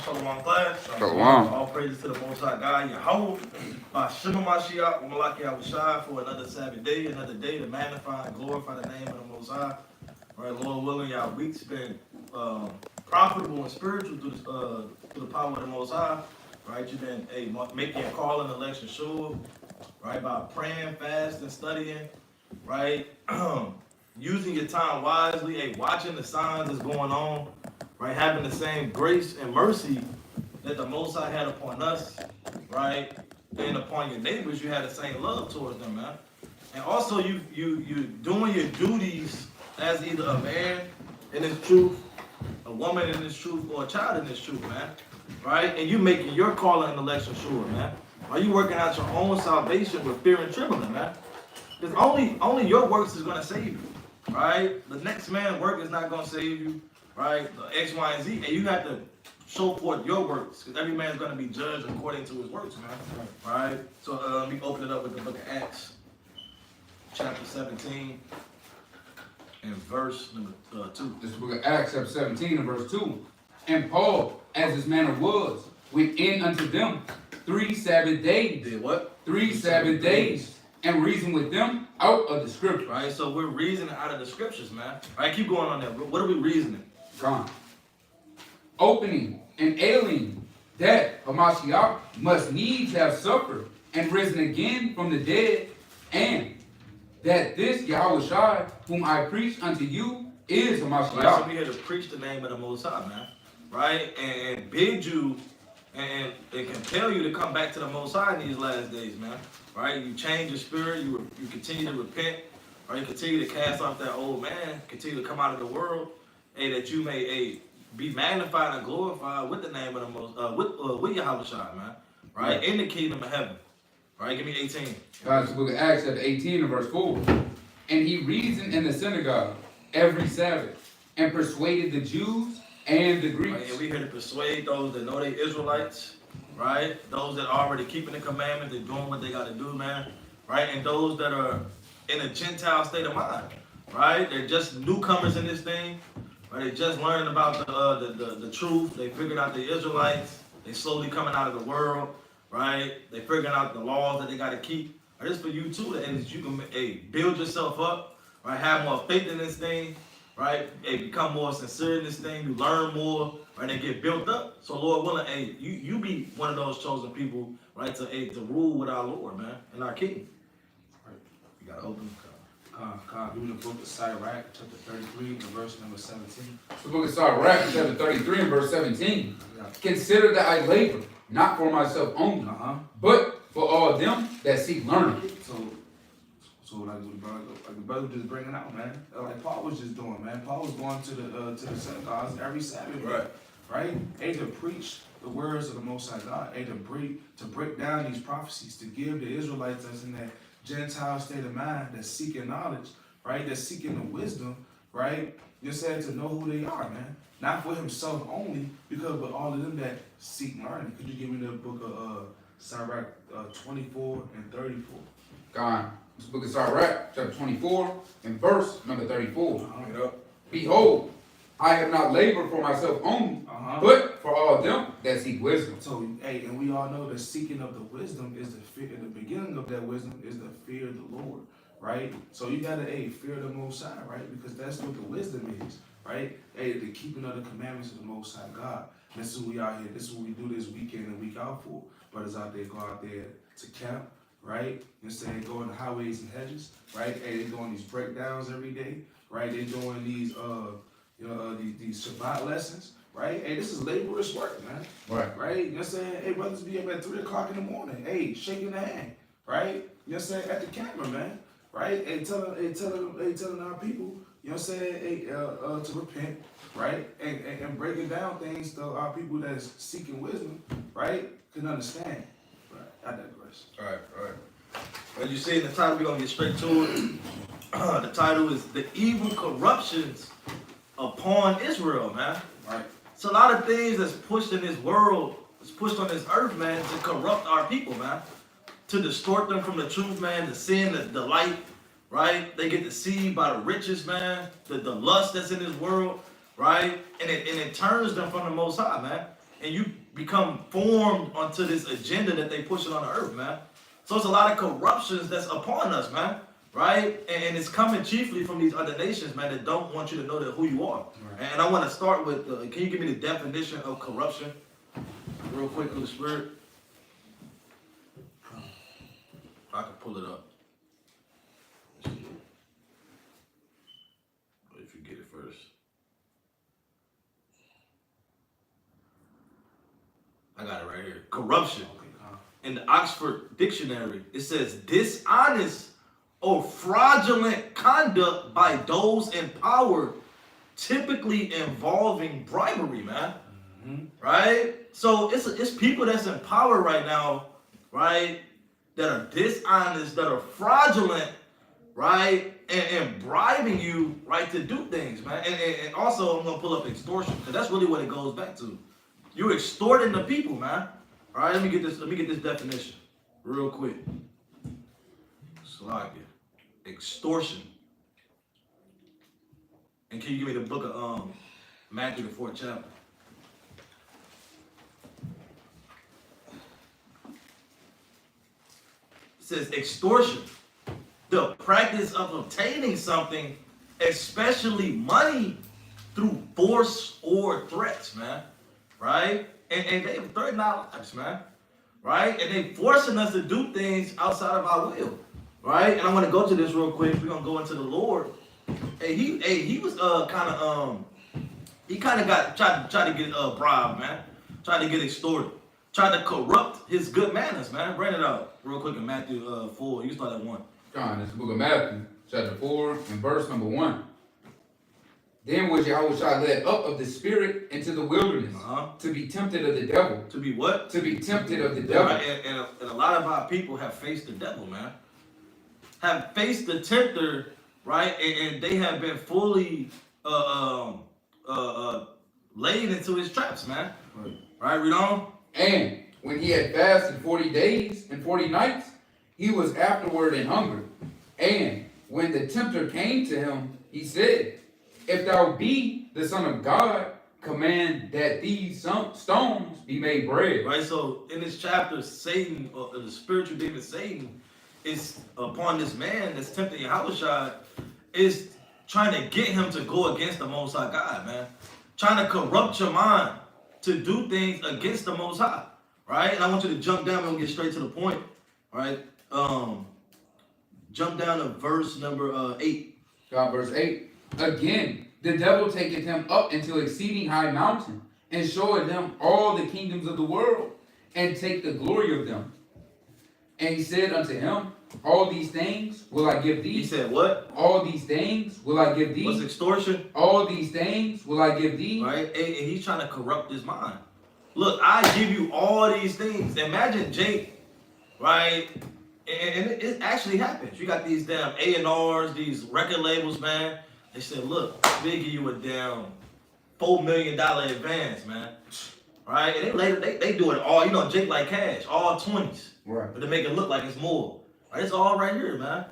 Shalom class. Shalom. All praises to the Most High God, Yahweh. Shema Mashiach, Malaki Yahushai, for another Sabbath day, another day to magnify and glorify the name of the Most High. Right, Lord willing, y'all week's been profitable and spiritual through the power of the Most High. Right, you've been making your call and election sure. Right, by praying, fasting, studying. Right, using your time wisely. Watching the signs that's going on. Right, having the same grace and mercy that the Most High had upon us, right, and upon your neighbors, you had the same love towards them, man. And also, you doing your duties as either a man in this truth, a woman in this truth, or a child in this truth, man. Right, and you making your calling and election sure, man. Are you working out your own salvation with fear and trembling, man? Because only your works is gonna save you, right? The next man's work is not gonna save you. Right, the X, Y, and Z, and you have to show forth your works, because every man's going to be judged according to his works, man. Right? So let me open it up with the book of Acts, chapter 17, and verse number 2. This book of Acts, chapter 17, and verse 2. And Paul, as his manner was, went in unto them 3 Sabbath days. Did what? 3 Sabbath days. And reasoned with them out of the scripture. Right, so we're reasoning out of the scriptures, man. Right, keep going on there. What are we reasoning? Gone. Opening and alien that Hamashiach must needs have suffered and risen again from the dead, and that this Yahushua whom I preach unto you is Hamashiach. Right, so we're here to preach the name of the Most High, man. Right, and bid you and compel you to come back to the Most High in these last days, man. Right, you change your spirit, you continue to repent, right? You continue to cast off that old man, continue to come out of the world. That you may be magnified and glorified with the name of the Most, with Yahushua, man, right, in the kingdom of heaven, right. Give me 18. God's book of Acts, chapter 18, and verse 4. And he reasoned in the synagogue every Sabbath, and persuaded the Jews and the Greeks. Right, and we're here to persuade those that know they Israelites, right, those that are already keeping the commandments, they're doing what they got to do, man, right, and those that are in a Gentile state of mind, right, they're just newcomers in this thing. Right, they just learning about the truth. They figured out the Israelites. They slowly coming out of the world, right? They figuring out the laws that they got to keep. Right, it's for you too, and you can build yourself up, right? Have more faith in this thing, right? Become more sincere in this thing. You learn more, right? And get built up. So Lord willing, you be one of those chosen people, right? To rule with our Lord, man, and our King. Right. You gotta open. Give me the book of Sirach, chapter 33, and verse number 17. The book of Sirach, chapter 33, and verse 17. Consider that I labor, not for myself only, but for all them that seek learning. So like the brother was just bringing out, man. Like Paul was just doing, man. Paul was going to the synagogues every Sabbath, right? To preach the words of the Most High God, to break down these prophecies, to give the Israelites that's in that Gentile state of mind, that's seeking knowledge, right? That's seeking the wisdom, right? You said to know who they are, man. Not for himself only, because with all of them that seek learning. Could you give me the book of Sirach 24 and 34? God, this book of Sirach, chapter 24, and verse number 34. Uh-huh. Behold, I have not labored for myself only, but for all them that seek wisdom. So, and we all know the seeking of the wisdom is the fear, and the beginning of that wisdom is the fear of the Lord, right? So you gotta, fear the Most High, right? Because that's what the wisdom is, right? The keeping of the commandments of the Most High God. This is what we out here. This is what we do this weekend and week out for. Brothers out there go out there to camp, right? You saying go in the highways and hedges, right? They doing these breakdowns every day, right? They doing these these Shabbat lessons, right? This is laborious work, man. Right? You know what I'm saying? Brothers be up at 3 o'clock in the morning, shaking the hand, right? You know what I'm saying? At the camera, man, right? Telling our people, you know what I'm saying? To repent, right? And breaking down things so our people that's seeking wisdom, right, can understand. Right? I digress. All right. As you see in the title, we're gonna get straight to it. The title is "The Evil Corruptions Upon Israel," man. Right. It's a lot of things that's pushed in this world, it's pushed on this earth, man, to corrupt our people, man. To distort them from the truth, man, to sin, the light, right? They get deceived by the riches, man, the lust that's in this world, right? And it turns them from the Most High, man. and you become formed onto this agenda that they pushing on the earth, man. So it's a lot of corruptions that's upon us, man, right? And it's coming chiefly from these other nations, man, that don't want you to know that who you are. Right. And I want to start with, can you give me the definition of corruption real quick, through the Spirit? I can pull it up. If you get it first. I got it right here. Corruption. In the Oxford Dictionary, it says dishonest or fraudulent conduct by those in power, typically involving bribery, man. Mm-hmm. Right? So it's people that's in power right now, right, that are dishonest, that are fraudulent, right, and bribing you, right, to do things, man. And also, I'm going to pull up extortion, because that's really what it goes back to. You're extorting the people, man. All right, let me get this definition real quick. Slovakia. Extortion. And can you give me the book of Matthew, the 4th chapter? It says extortion, the practice of obtaining something, especially money, through force or threats, man. Right? And they threaten our lives, man. Right? And they forcing us to do things outside of our will. Right? And I want to go to this real quick. We're gonna go into the Lord. He was kind of tried to get bribed, man. Tried to get extorted. Tried to corrupt his good manners, man. Bring it out real quick in Matthew 4. You start at 1. John, it's the book of Matthew, chapter 4, and verse number 1. Then was Yahushua led up of the Spirit into the wilderness to be tempted of the devil. To be what? To be tempted of the devil. Right. And a lot of our people have faced the devil, man. Have faced the tempter, right? And they have been fully laid into his traps, man. Right, read on. And when he had fasted 40 days and 40 nights, he was afterward in hunger. And when the tempter came to him, he said, if thou be the Son of God, command that these stones be made bread. Right, so in this chapter, Satan, or the spiritual demon Satan, is upon this man that's tempting Yahushua, is trying to get him to go against the Most High God, man. Trying to corrupt your mind to do things against the Most High, right? And I want you to jump down and get straight to the point, right? Jump down to verse number 8. God, verse 8. Again, the devil taketh him up into exceeding high mountain, and showeth him all the kingdoms of the world, and take the glory of them. And he said unto him, all these things will I give thee. He said what? All these things will I give thee. What's extortion? All these things will I give thee. Right? And he's trying to corrupt his mind. Look, I give you all these things. Imagine Jake, right? And it actually happens. You got these damn A&Rs, these record labels, man. They said, look, they give you a damn $4 million advance, man. Right? And they do it all, you know, Jake like cash, all 20s. Right. But they make it look like it's more. Right? It's all right here, man.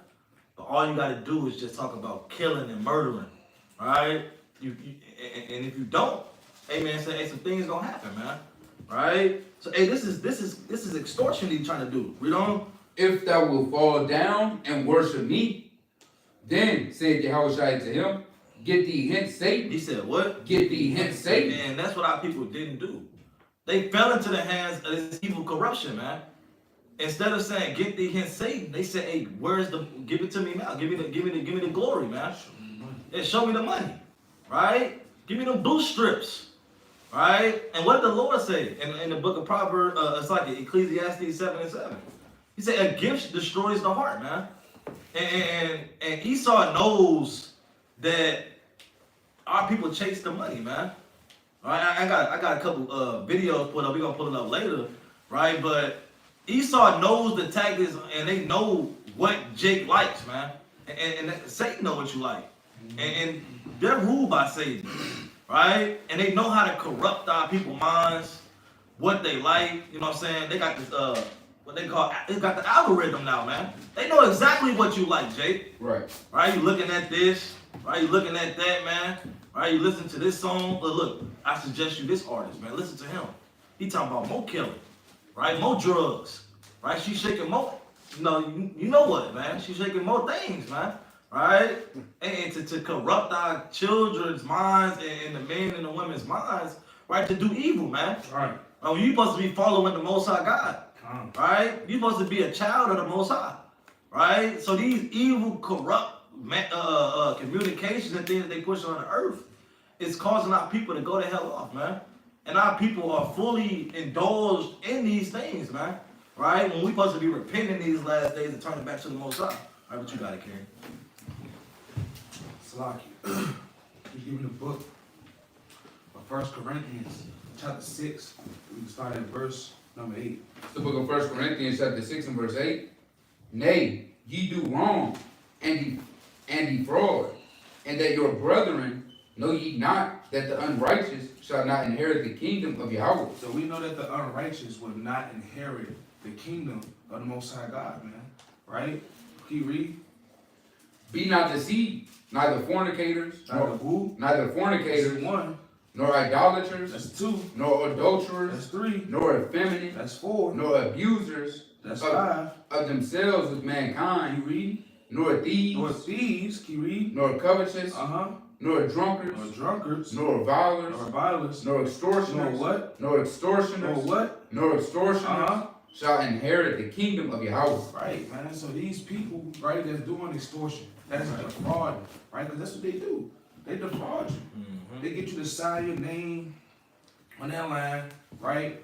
But all you got to do is just talk about killing and murdering. Right? And if you don't, hey, man, say, hey, some things gonna happen, man. Right? So, hey, this is extortion he's trying to do. Read on. If thou wilt fall down and worship me, then said Yahushua to him, get thee hence, Satan. He said, what? Get thee hence, Satan. And that's what our people didn't do. They fell into the hands of this evil corruption, man. Instead of saying, get thee hence, Satan, they said, hey, where's the, give it to me now. Give me the glory, man. And show me the money. Right? Give me them blue strips. Right? And what did the Lord say in the book of Proverbs, it's like Ecclesiastes 7:7. He said, a gift destroys the heart, man. And Esau knows that our people chase the money, man. All right, I got a couple videos put up. We're gonna pull it up later, right? But Esau knows the tactics, and they know what Jake likes, man. And Satan know what you like, and they're ruled by Satan, right? And they know how to corrupt our people's minds, what they like. You know what I'm saying? They got this what they call, they got the algorithm now, man. They know exactly what you like, Jake. Right. Right? You looking at this, right? You looking at that, man. Right? You listen to this song. Look, I suggest you this artist, man. Listen to him. He talking about more killing, right? More drugs, right? She's shaking more. You know what, man? She's shaking more things, man, right? And to corrupt our children's minds and the men and the women's minds, right? To do evil, man. Right. Oh, you supposed to be following the Most High God, right? You supposed to be a child of the Most High, right? So these evil, corrupt communications and things that they push on the earth is causing our people to go to hell off, man. And our people are fully indulged in these things, man. Right? When we supposed to be repenting these last days and turning back to the Most High. All right, what you got to carry? Salaki. We give you the book of 1 Corinthians, chapter 6. We can start at verse number 8. The book of 1 Corinthians chapter 6 and verse 8. Nay, ye do wrong and defraud, and that your brethren know ye not that the unrighteous shall not inherit the kingdom of Yahweh. So we know that the unrighteous will not inherit the kingdom of the Most High God, man. Right? Can you read? Be not deceived, neither fornicators, Neither who? neither fornicators, That's 1. nor idolaters, That's 2. nor adulterers, That's 3. nor effeminate, That's 4. nor abusers That's of, 5. of themselves with Can mankind, you read? nor thieves, Nor thieves. Can you read? nor covetous, Uh-huh. nor drunkards, Nor drunkards. nor revilers, Nor revilers. nor extortioners, Nor what? nor extortioners, Nor what? nor extortioners Uh-huh. shall inherit the kingdom of Yahweh. Right, man. So these people, right, that's doing extortion, that's defrauding, right? Because that's what they do. They defraud you. Mm-hmm. They get you to sign your name on that line, right?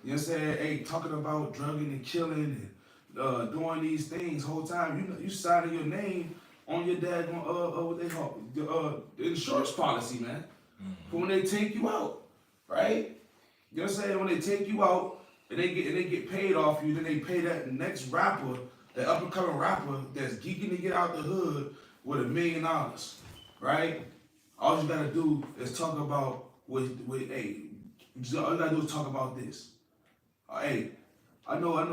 You know what I'm saying? Hey, talking about drugging and killing and doing these things whole time. You signing your name on your daggone what they call the insurance policy, man. For when they take you out, right? You know what I'm saying? When they take you out and they get paid off you, then they pay that next rapper, that up and coming rapper that's geeking to get out the hood with $1 million, right? All you gotta do is talk about hey, all you gotta do is talk about this. Hey, I know one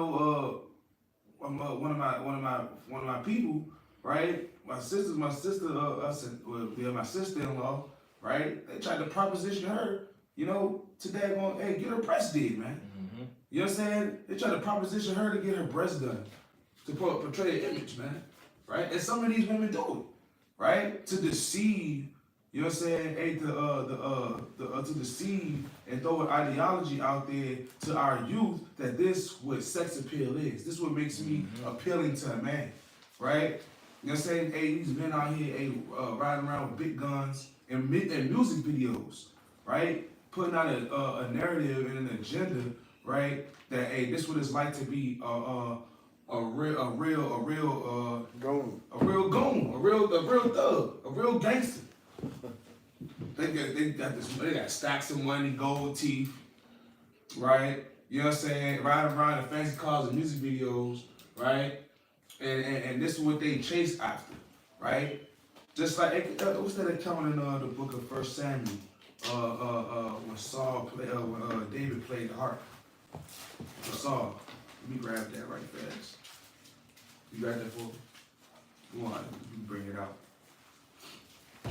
of my people, right? My sister-in-law, right? They tried to proposition her, you know, today going, hey, get her breast did, man. Mm-hmm. You know what I'm saying? They tried to proposition her to get her breast done, to portray an image, man, right? And some of these women do it, right? To deceive, you know what I'm saying? Hey, to deceive and throw an ideology out there to our youth that this what sex appeal is. This is what makes me appealing to a man, right? You know what I'm saying? Hey, these men out here, hey, riding around with big guns and music videos, right? Putting out a narrative and an agenda, right? That hey, this is what it's like to be a real goon, a real thug, a real gangster. They got stacks of money, gold teeth, right? You know what I'm saying? Riding around in fancy cars and music videos, right? And this is what they chase after, right? Just like what's that account in the book of 1 Samuel? When David played the harp. For Saul. Let me grab that right fast. You got that for me? Go on, you can bring it out. I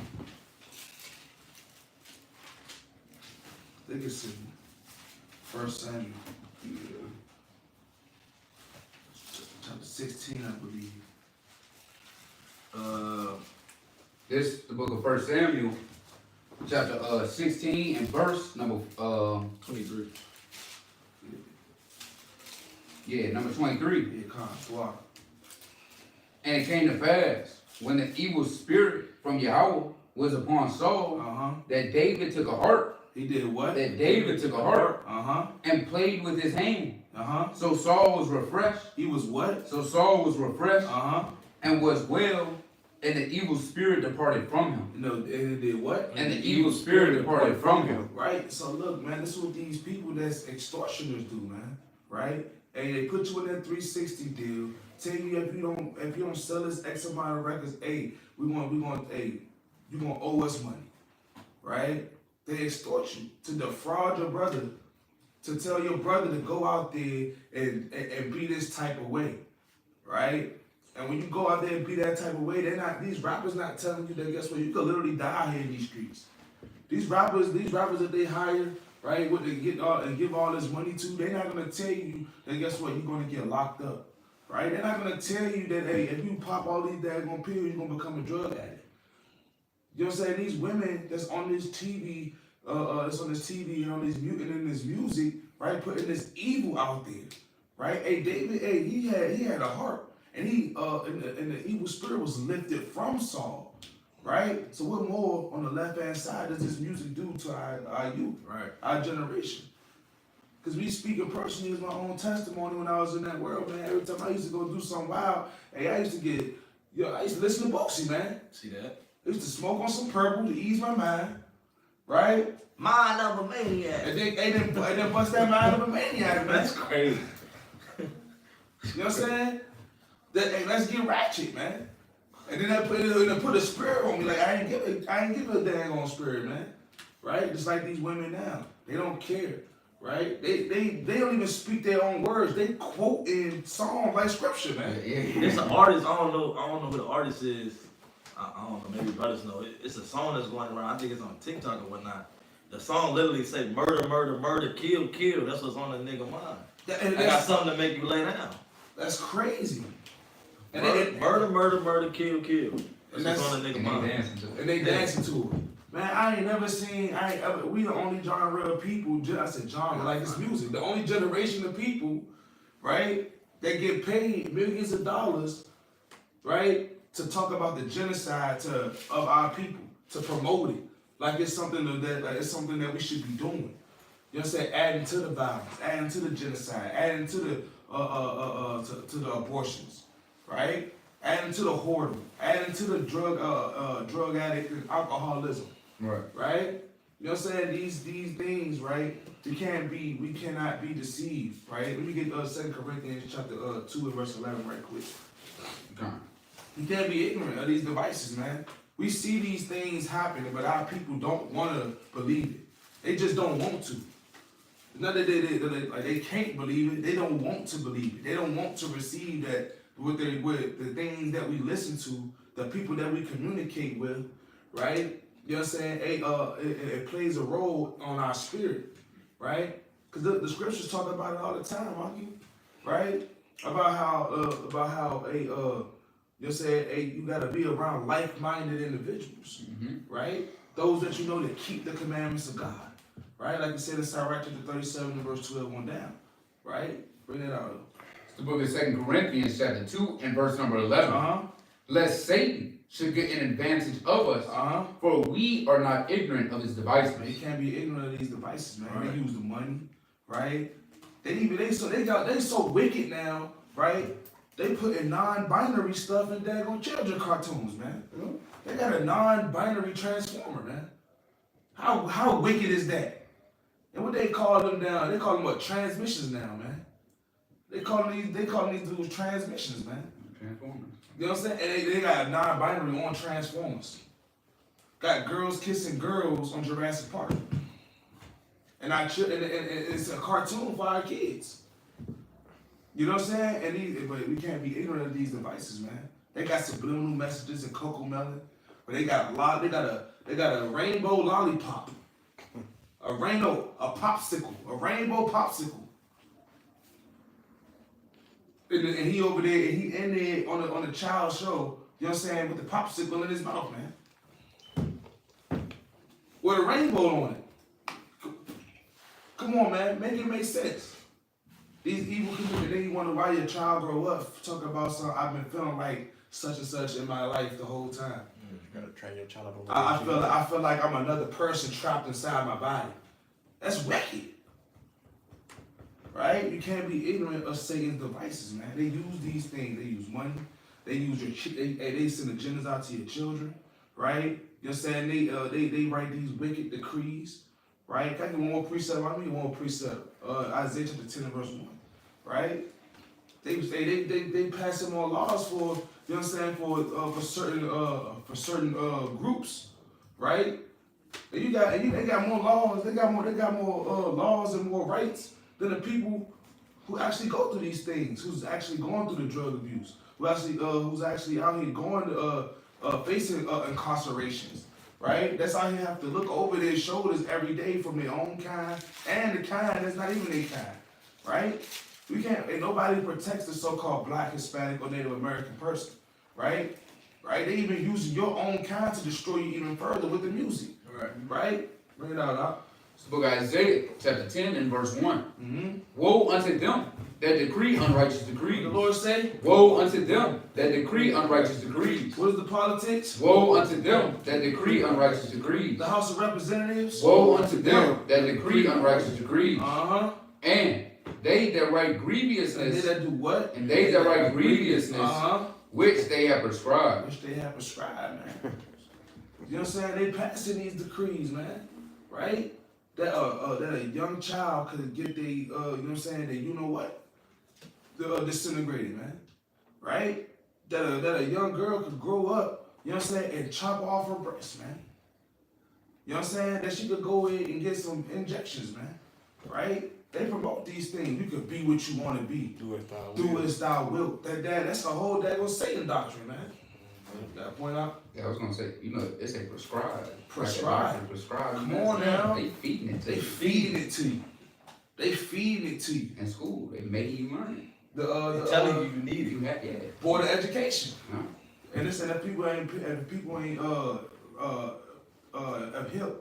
think it's in 1 Samuel. Chapter 16, I believe. This the book of 1 Samuel, chapter 16 and verse number 23. Yeah, number 23. Yeah, come. And it came to pass when the evil spirit from Yahweh was upon Saul, that David took a harp. He did what? That David took a harp and played with his hand. So Saul was refreshed. He was what? So Saul was refreshed and was well, and the evil spirit departed from him. No, and it did what? And the evil spirit departed from him. Right. So look, man, this is what these people that's extortioners do, man. Right? And they put you in that 360 deal. Tell you if you don't sell this X amount of records, hey, you gonna owe us money. Right? They extort you to defraud your brother, to tell your brother to go out there and be this type of way. Right? And when you go out there and be that type of way, these rappers not telling you that guess what, you could literally die here in these streets. These rappers that they hire right? What they get and give all this money to, they're not gonna tell you that guess what, you're gonna get locked up, right? They're not gonna tell you that hey, if you pop all these daggone pills, you're gonna become a drug addict. You know what I'm saying? These women that's on this TV, and on this music, right, putting this evil out there, right? Hey, David, hey, he had a heart, and and the evil spirit was lifted from Saul, right? So what more on the left hand side does this music do to our youth, Right. our generation? Because me speaking personally is my own testimony when I was in that world, man. Every time I used to go do something wild, hey, I used to listen to Boosie, man. See that? I used to smoke on some purple to ease my mind, right? Mind of a maniac. And then bust that mind of a maniac, man. That's crazy. You know what I'm saying? Hey, let's get ratchet, man. And then that put a spirit on me. Like I ain't give a dang on spirit, man. Right? Just like these women now. They don't care. Right? They don't even speak their own words. They quote in songs like scripture, man. It's an artist. I don't know who the artist is. I don't know. Maybe brothers know. It's a song that's going around. I think it's on TikTok or whatnot. The song literally say murder, murder, murder, kill, kill. That's what's on the nigga mind. I got something to make you lay down. That's crazy. And murder, murder, murder, kill, kill. That's what's on the nigga mind. And they dancing to it. Man, I ain't never seen. We the only genre of people. I said genre like this music. The only generation of people, right, that get paid millions of dollars, right, to talk about the genocide of our people, to promote it, like it's something that we should be doing. You know what I'm saying? Adding to the violence, adding to the genocide, adding to the abortions, right? Adding to the whoredom, adding to the drug addict and alcoholism. Right? You know what I'm saying? These things, right? We cannot be deceived, right? Let me get 2 Corinthians chapter 2 and verse 11 right quick. Okay. You can't be ignorant of these devices, man. We see these things happening, but our people don't want to believe it. They just don't want to. Not that they can't believe it. They don't want to believe it. They don't want to receive that with the things that we listen to, the people that we communicate with, right? You know what I'm saying? It plays a role on our spirit, right? Because the scriptures talk about it all the time, right? About how you know what I'm saying? You gotta be around like-minded individuals, right? Those that you know that keep the commandments of God, right? Like you said in Sirach chapter 37 and verse 12 on down, right? Bring that out. It's the book of 2 Corinthians chapter 2 and verse number 11. Lest Satan should get an advantage of us, for we are not ignorant of his devices. Man, you can't be ignorant of these devices, man. Right. They use the money, right? They so wicked now, right? They put in non-binary stuff in daggone children cartoons, man. They got a non-binary transformer, man. How wicked is that? And what they call them now? They call them what? Transmissions now, man. They call these dudes transmissions, man. Transformers. You know what I'm saying? And they got a non-binary on Transformers. Got girls kissing girls on Jurassic Park. And it's a cartoon for our kids. You know what I'm saying? But we can't be ignorant of these devices, man. They got subliminal messages and cocoa melon. But they got a rainbow lollipop. A rainbow popsicle. And he over there, and he in there on the child show, you know what I'm saying, with the popsicle in his mouth, man. With a rainbow on it. Come on, man, make it make sense. These evil people, and then you wonder why your child grow up, talk about something, I've been feeling like such and such in my life the whole time. You gotta train your child up. I feel like I'm another person trapped inside my body. That's wicked. Right? You can't be ignorant of Satan's devices, man. They use these things. They use money. They use they send agendas out to your children, right? You know what I'm saying? They write these wicked decrees, right? Can I get one more precept? I need one more precept. Isaiah chapter 10 and verse 1, right? They pass some more laws for, you know what I'm saying, for certain groups, right? And they got more laws. They got more laws and more rights than the people who actually go through these things, who's actually going through the drug abuse, who's actually out here going to facing incarcerations, right? That's how you have to look over their shoulders every day from their own kind and the kind that's not even their kind, right? We can't, and nobody protects the so-called Black, Hispanic, or Native American person, right? Right? They even using your own kind to destroy you even further with the music, right? Bring it out, huh? It's the book of Isaiah, chapter 10 and verse 1. Mm-hmm. Woe unto them that decree unrighteous decrees. The Lord say, Woe unto them that decree unrighteous decrees. what is the politics? Woe unto them that decree unrighteous decrees. The House of Representatives? Woe unto them that decree unrighteous decrees. Uh-huh. And they that write And grievousness, they that do what? and they that write grievousness, Uh-huh. which they have prescribed. Which they have prescribed, man. You know what I'm saying? They passing these decrees, man. Right? That a young child could get they you know what I'm saying, they you know what? Disintegrated, man. Right? That a young girl could grow up, you know what I'm saying, and chop off her breast, man. You know what I'm saying? That she could go in and get some injections, man. Right? They promote these things. You could be what you want to be. Do as thou Do wilt. as thou wilt. That's the whole daggone Satan doctrine, man. Got to point out? Yeah, I was gonna say, you know, it's a prescribed. Prescribed. Prescribed. Come on now. They feeding it to They you. feeding it to you. They feeding it to you. In school, they making you learn They're telling you you it. need You it. have, yeah. Board of Education. Huh? And they said that people ain't upheld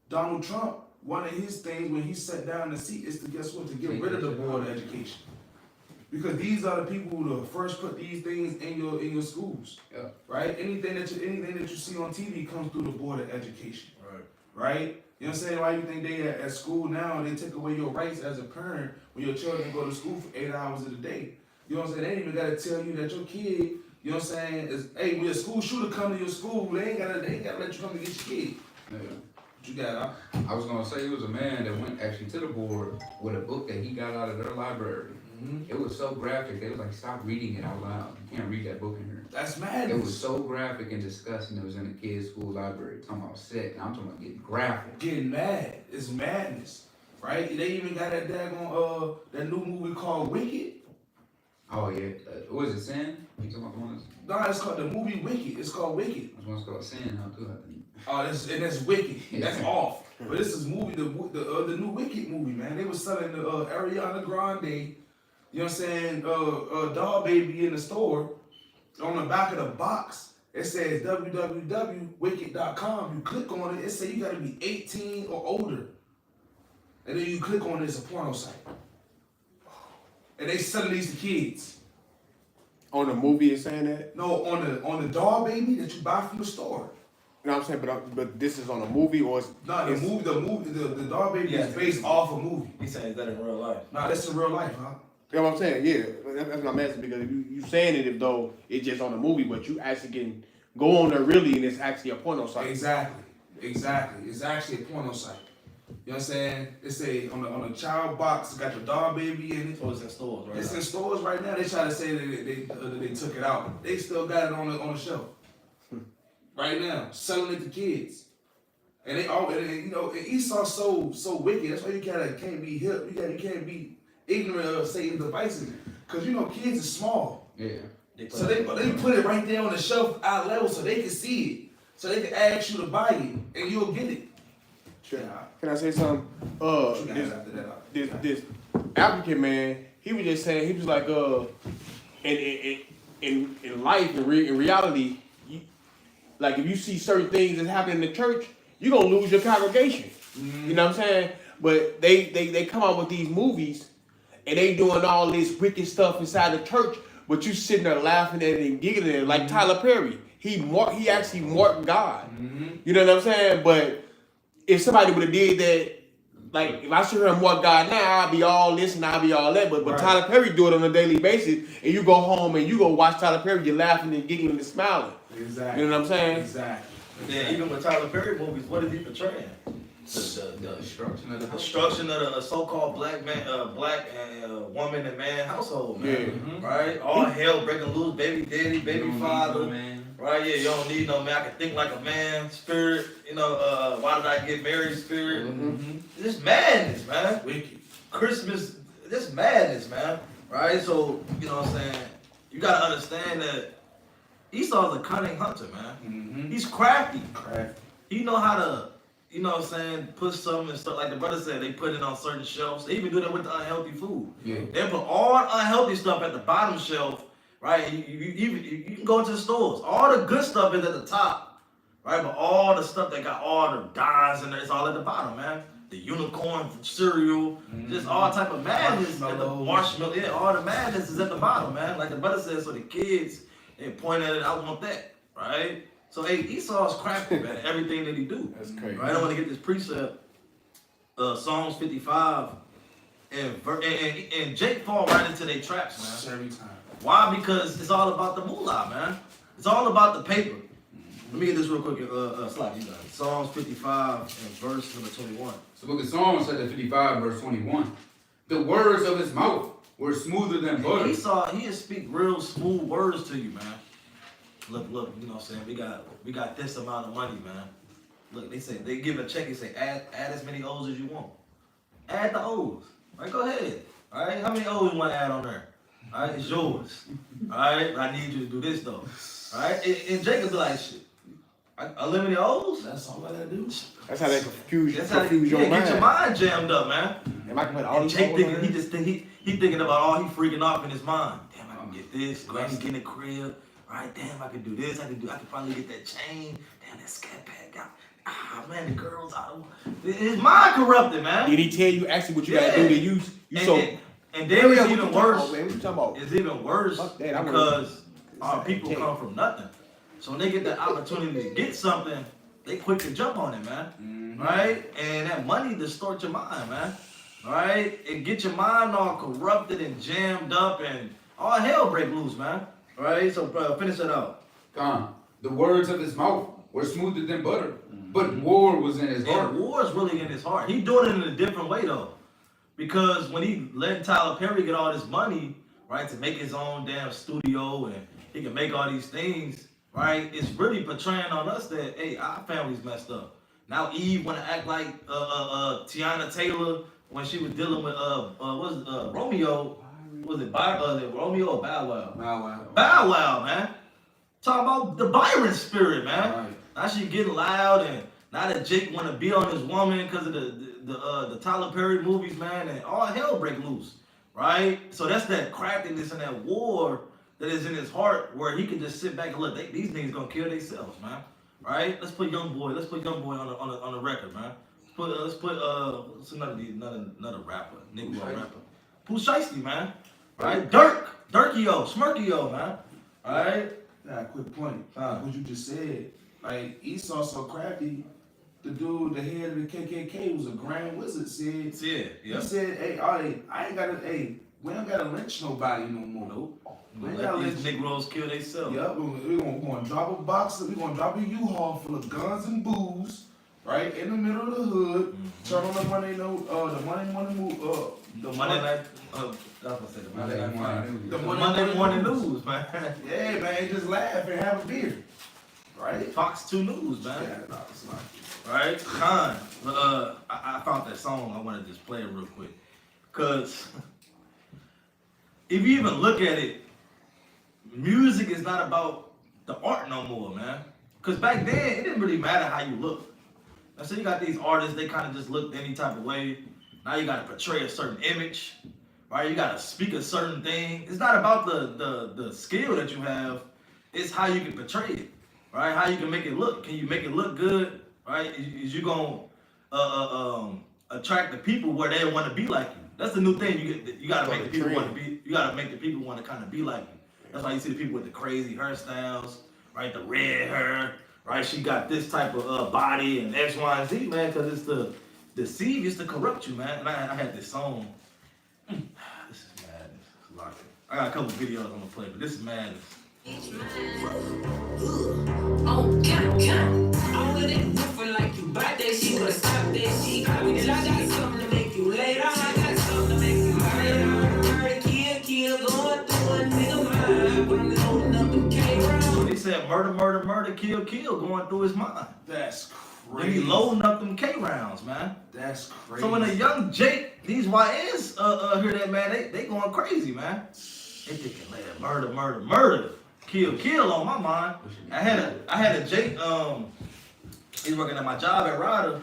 Donald Trump. One of his things when he sat down in the seat is to guess what? To get rid of the Board of Education. Because these are the people who first put these things in your schools. Yeah. Right? Anything that you see on TV comes through the Board of Education. Right. Right? You know what I'm saying? Why you think they at school now, they take away your rights as a parent when your children go to school for 8 hours of the day. You know what I'm saying? They ain't even gotta tell you that your kid, you know what I'm saying, is, hey, when a school shooter come to your school, they ain't gotta let you come and get your kid. Yeah. What you got, huh? I was gonna say it was a man that went actually to the board with a book that he got out of their library. Mm-hmm. It was so graphic. They was like, stop reading it out loud. You can't read that book in here. That's It madness. was so graphic and disgusting. It was in the kids' school library. Talking about sick. And I'm talking about getting graphic. Getting mad. It's madness. Right? They even got that daggone, that new movie called Wicked. Oh yeah. What is it, Sin? You talking about the one that's, No, it's called the movie Wicked. It's called Wicked. there's one's called Sin, huh, too, I think. Oh, that's Wicked. That's Yeah. off. But this is movie, the new Wicked movie, man. They was selling the Ariana Grande, you know what I'm saying, doll baby in the store. On the back of the box, it says www.wicked.com. You click on it, it says you gotta be 18 or older. And then you click on it, it's a porno site. And they selling these to kids. On the movie is saying that? No, on the doll baby that you buy from the store. You know what I'm saying? But this is on a movie or it's... No, the doll baby Yeah. is based off a movie. He's saying is that in real life? Nah, that's in real life, huh? You know what I'm saying? Yeah. That's what I'm asking because you saying it as though it's just on a movie, but you actually can go on there really and it's actually a porno site. Exactly. It's actually a porno site. You know what I'm saying? It's on the child box, it's got the doll baby in it. So it's in stores, right? It's in stores right now. They try to say that they took it out. They still got it on the shelf. Right now, selling it to kids. And they all, and you know, and Esau's so wicked. That's why you can't be hip. You can't be ignorant of Satan's devices. Cause you know kids are small. Yeah. So they put it right there on the shelf eye level so they can see it. So they can ask you to buy it and you'll get it. Sure. Can I say something? What you got after that? This African man, he was just saying, he was like, in life, in reality, like if you see certain things that happen in the church, you're gonna lose your congregation. Mm-hmm. You know what I'm saying? But they come out with these movies and they doing all this wicked stuff inside the church, but you sitting there laughing at it and giggling at it, like Tyler Perry. He actually marked God. Mm-hmm. You know what I'm saying? But if somebody would have did that, like if I see her mark God now, I'll be all this and I'll be all that. But Right. Tyler Perry do it on a daily basis, and you go home and you go watch Tyler Perry, you're laughing and giggling and smiling. Exactly. You know what I'm saying? Exactly. But then even with Tyler Perry movies, what is he portraying? The Destruction of the destruction of the so-called black woman and man household, man. Yeah. Mm-hmm. Right? All hell breaking loose, baby daddy, baby father. man. Right? Yeah, you don't need no man. I can think like a man, spirit. You know, why did I get married, spirit? Mm-hmm. This madness, man. Wicked. Christmas, this madness, man. Right? So, you know what I'm saying? You gotta understand that Esau's a cunning hunter, man. Mm-hmm. He's crafty. Crafty. he know how to, you know what I'm saying, put something and stuff. Like the brother said, they put it on certain shelves. They even do that with the unhealthy food. Yeah. They put all unhealthy stuff at the bottom shelf, right? You can go into the stores. All the good stuff is at the top, right? But all the stuff that got all the dyes in there, it's all at the bottom, man. The unicorn cereal, just all type of madness. And the marshmallow, yeah, all the madness is at the bottom, man. Like the brother said, so the kids, they point at it, I want that, right? So hey, Esau's crafty, man. Everything that he do. That's crazy. Right? I want to get this precept. Psalms 55, and Jake fall right into their traps, man. Every time. Why? Because it's all about the moolah, man. It's all about the paper. Let me get this real quick. Slide, you got it. Psalms 55 and verse number 21. So book of Psalms chapter 55, verse 21. The words of his mouth were smoother than butter. He'll speak real smooth words to you, man. Look, you know what I'm saying? We got this amount of money, man. Look, they give a check and say, add as many O's as you want. Add the O's. Right, go ahead. All right, how many O's you want to add on there? All right, it's yours. All right, I need you to do this though. All right, and Jacob be like, shit, unlimited O's? That's all I gotta do. That's how they confuse That's how you your get mind. your mind jammed up, man. Am I put all And these Jake O's thinking, on he there? just think he thinking about all he freaking off in his mind. Damn, I can get this. Granny get in the crib. All right, damn, I can do this. I can probably get that chain. Damn, that scat pack out. Ah, man, the girls out. His mind corrupted, man. Did he tell you actually what you gotta do to use? You And, so. and then it's What you even talking worse. about, man? What you talking about? It's even worse Fuck that, I wanna- because our It's people okay. come from nothing. So when they get the opportunity to get something, they quick to jump on it, man. Right? And that money distorts your mind, man. Right? And get your mind all corrupted and jammed up and all hell break loose, man. Right? So finish it out. The words of his mouth were smoother than butter, but war was in his heart. And war's really in his heart. He doing it in a different way though. Because when he let Tyler Perry get all this money, right, to make his own damn studio and he can make all these things, right, it's really portraying on us that, hey, our family's messed up. Now Eve want to act like Tiana Taylor when she was dealing with Romeo. Was it Romeo or Bow Wow? Bow Wow, man. Talking about the Byron spirit, man. Right. Now she getting loud, and now that Jake want to be on his woman because of the Tyler Perry movies, man, and all hell break loose, right? So that's that craftiness and that war that is in his heart, where he can just sit back and look. These niggas gonna kill themselves, man. Right? Let's put Young Boy on the record, man. Let's put what's another rapper, Negro rapper, Pooh Shiesty, man. Right? Dirkio, Smirkio, man. All right. Nah, quick point. What you just said, like Esau so crafty. The dude, the head of the KKK, was a grand wizard. Said, Yeah. He said, "Hey, I ain't gotta. Hey, we don't gotta lynch nobody no more. Nope. We ain't Let gotta these lynch. Negroes kill themselves. Yep, we're gonna drop a box. We're gonna drop a U-Haul full of guns and booze, right in the middle of the hood. Turn on the Monday move. The Monday morning move. The Monday night. I was gonna say the Monday night. The The Monday morning news, man. Yeah, man, just laugh and have a beer, right? Fox 2 News, man. Yeah, no, it's not. Right? Khan. I found that song. I want to just play it real quick. Because if you even look at it, music is not about the art no more, man. Because back then, it didn't really matter how you look. So you got these artists, they kind of just looked any type of way. Now you got to portray a certain image, right? You got to speak a certain thing. It's not about the skill that you have. It's how you can portray it, right? How you can make it look. Can you make it look good, right? Is you going to attract the people where they want to be like you? That's the new thing. You got to make the people want to be. You got to make the people want to kind of be like you. That's why you see the people with the crazy hairstyles, right? The red hair, right? She got this type of body and X, Y, and Z, man, because it's the deceive is to corrupt you, man. And I had this song. This is madness. I got a couple videos I'm gonna play, but this is madness. On count. All of that different like you bought that shit, but stop that shit. And I got something to make you later. I got something to make you murder, kill, going through a nigga mind. But I'm loading up them K-rounds. They said murder, kill, going through his mind. That's Then crazy. he loading up them K rounds, man. That's crazy. So when a young Jake, these YNs hear that, man, they going crazy, man. They thinking, man, murder, kill on my mind. I had a Jake he's working at my job at Ryder.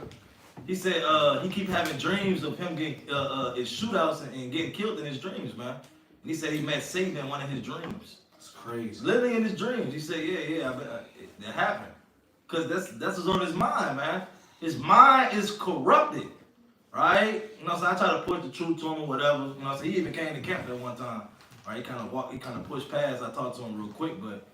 He said he keep having dreams of him getting in shootouts and getting killed in his dreams, man. And he said he met Satan in one of his dreams. It's crazy. Literally in his dreams. He said, that happened. Cause that's what's on his mind, man. His mind is corrupted, right? You know, so I try to push the truth to him or whatever. You know, so he even came to camp at one time. Right? He kind of pushed past. I talked to him real quick, but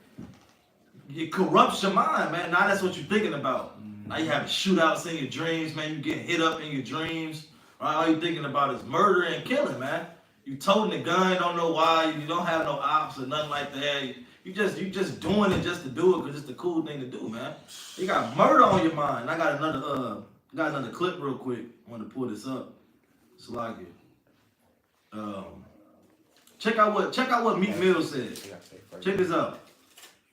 it corrupts your mind, man. Now that's what you're thinking about. Now you having shootouts in your dreams, man. You getting hit up in your dreams. Right? All you thinking about is murder and killing, man. You toting the gun, don't know why. You don't have no ops or nothing like that. You just doing it just to do it because it's the cool thing to do, man. You got murder on your mind. I got another clip real quick. I want to pull this up. It's like it. Check out what Meek Mill said. Check this out.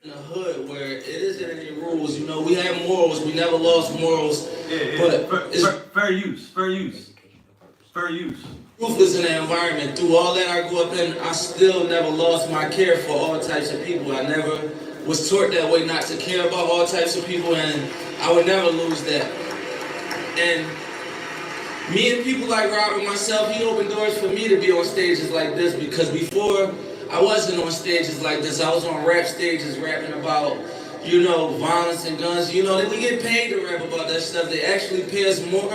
In the hood where it isn't any rules, you know, we have morals, we never lost morals. Yeah. But fair use. ruthless in the environment. Through all that I grew up in, I still never lost my care for all types of people. I never was taught that way not to care about all types of people, and I would never lose that. And me and people like Robert, myself, he opened doors for me to be on stages like this, because before I wasn't on stages like this. I was on rap stages rapping about, you know, violence and guns. You know, we get paid to rap about that stuff. They actually pay us more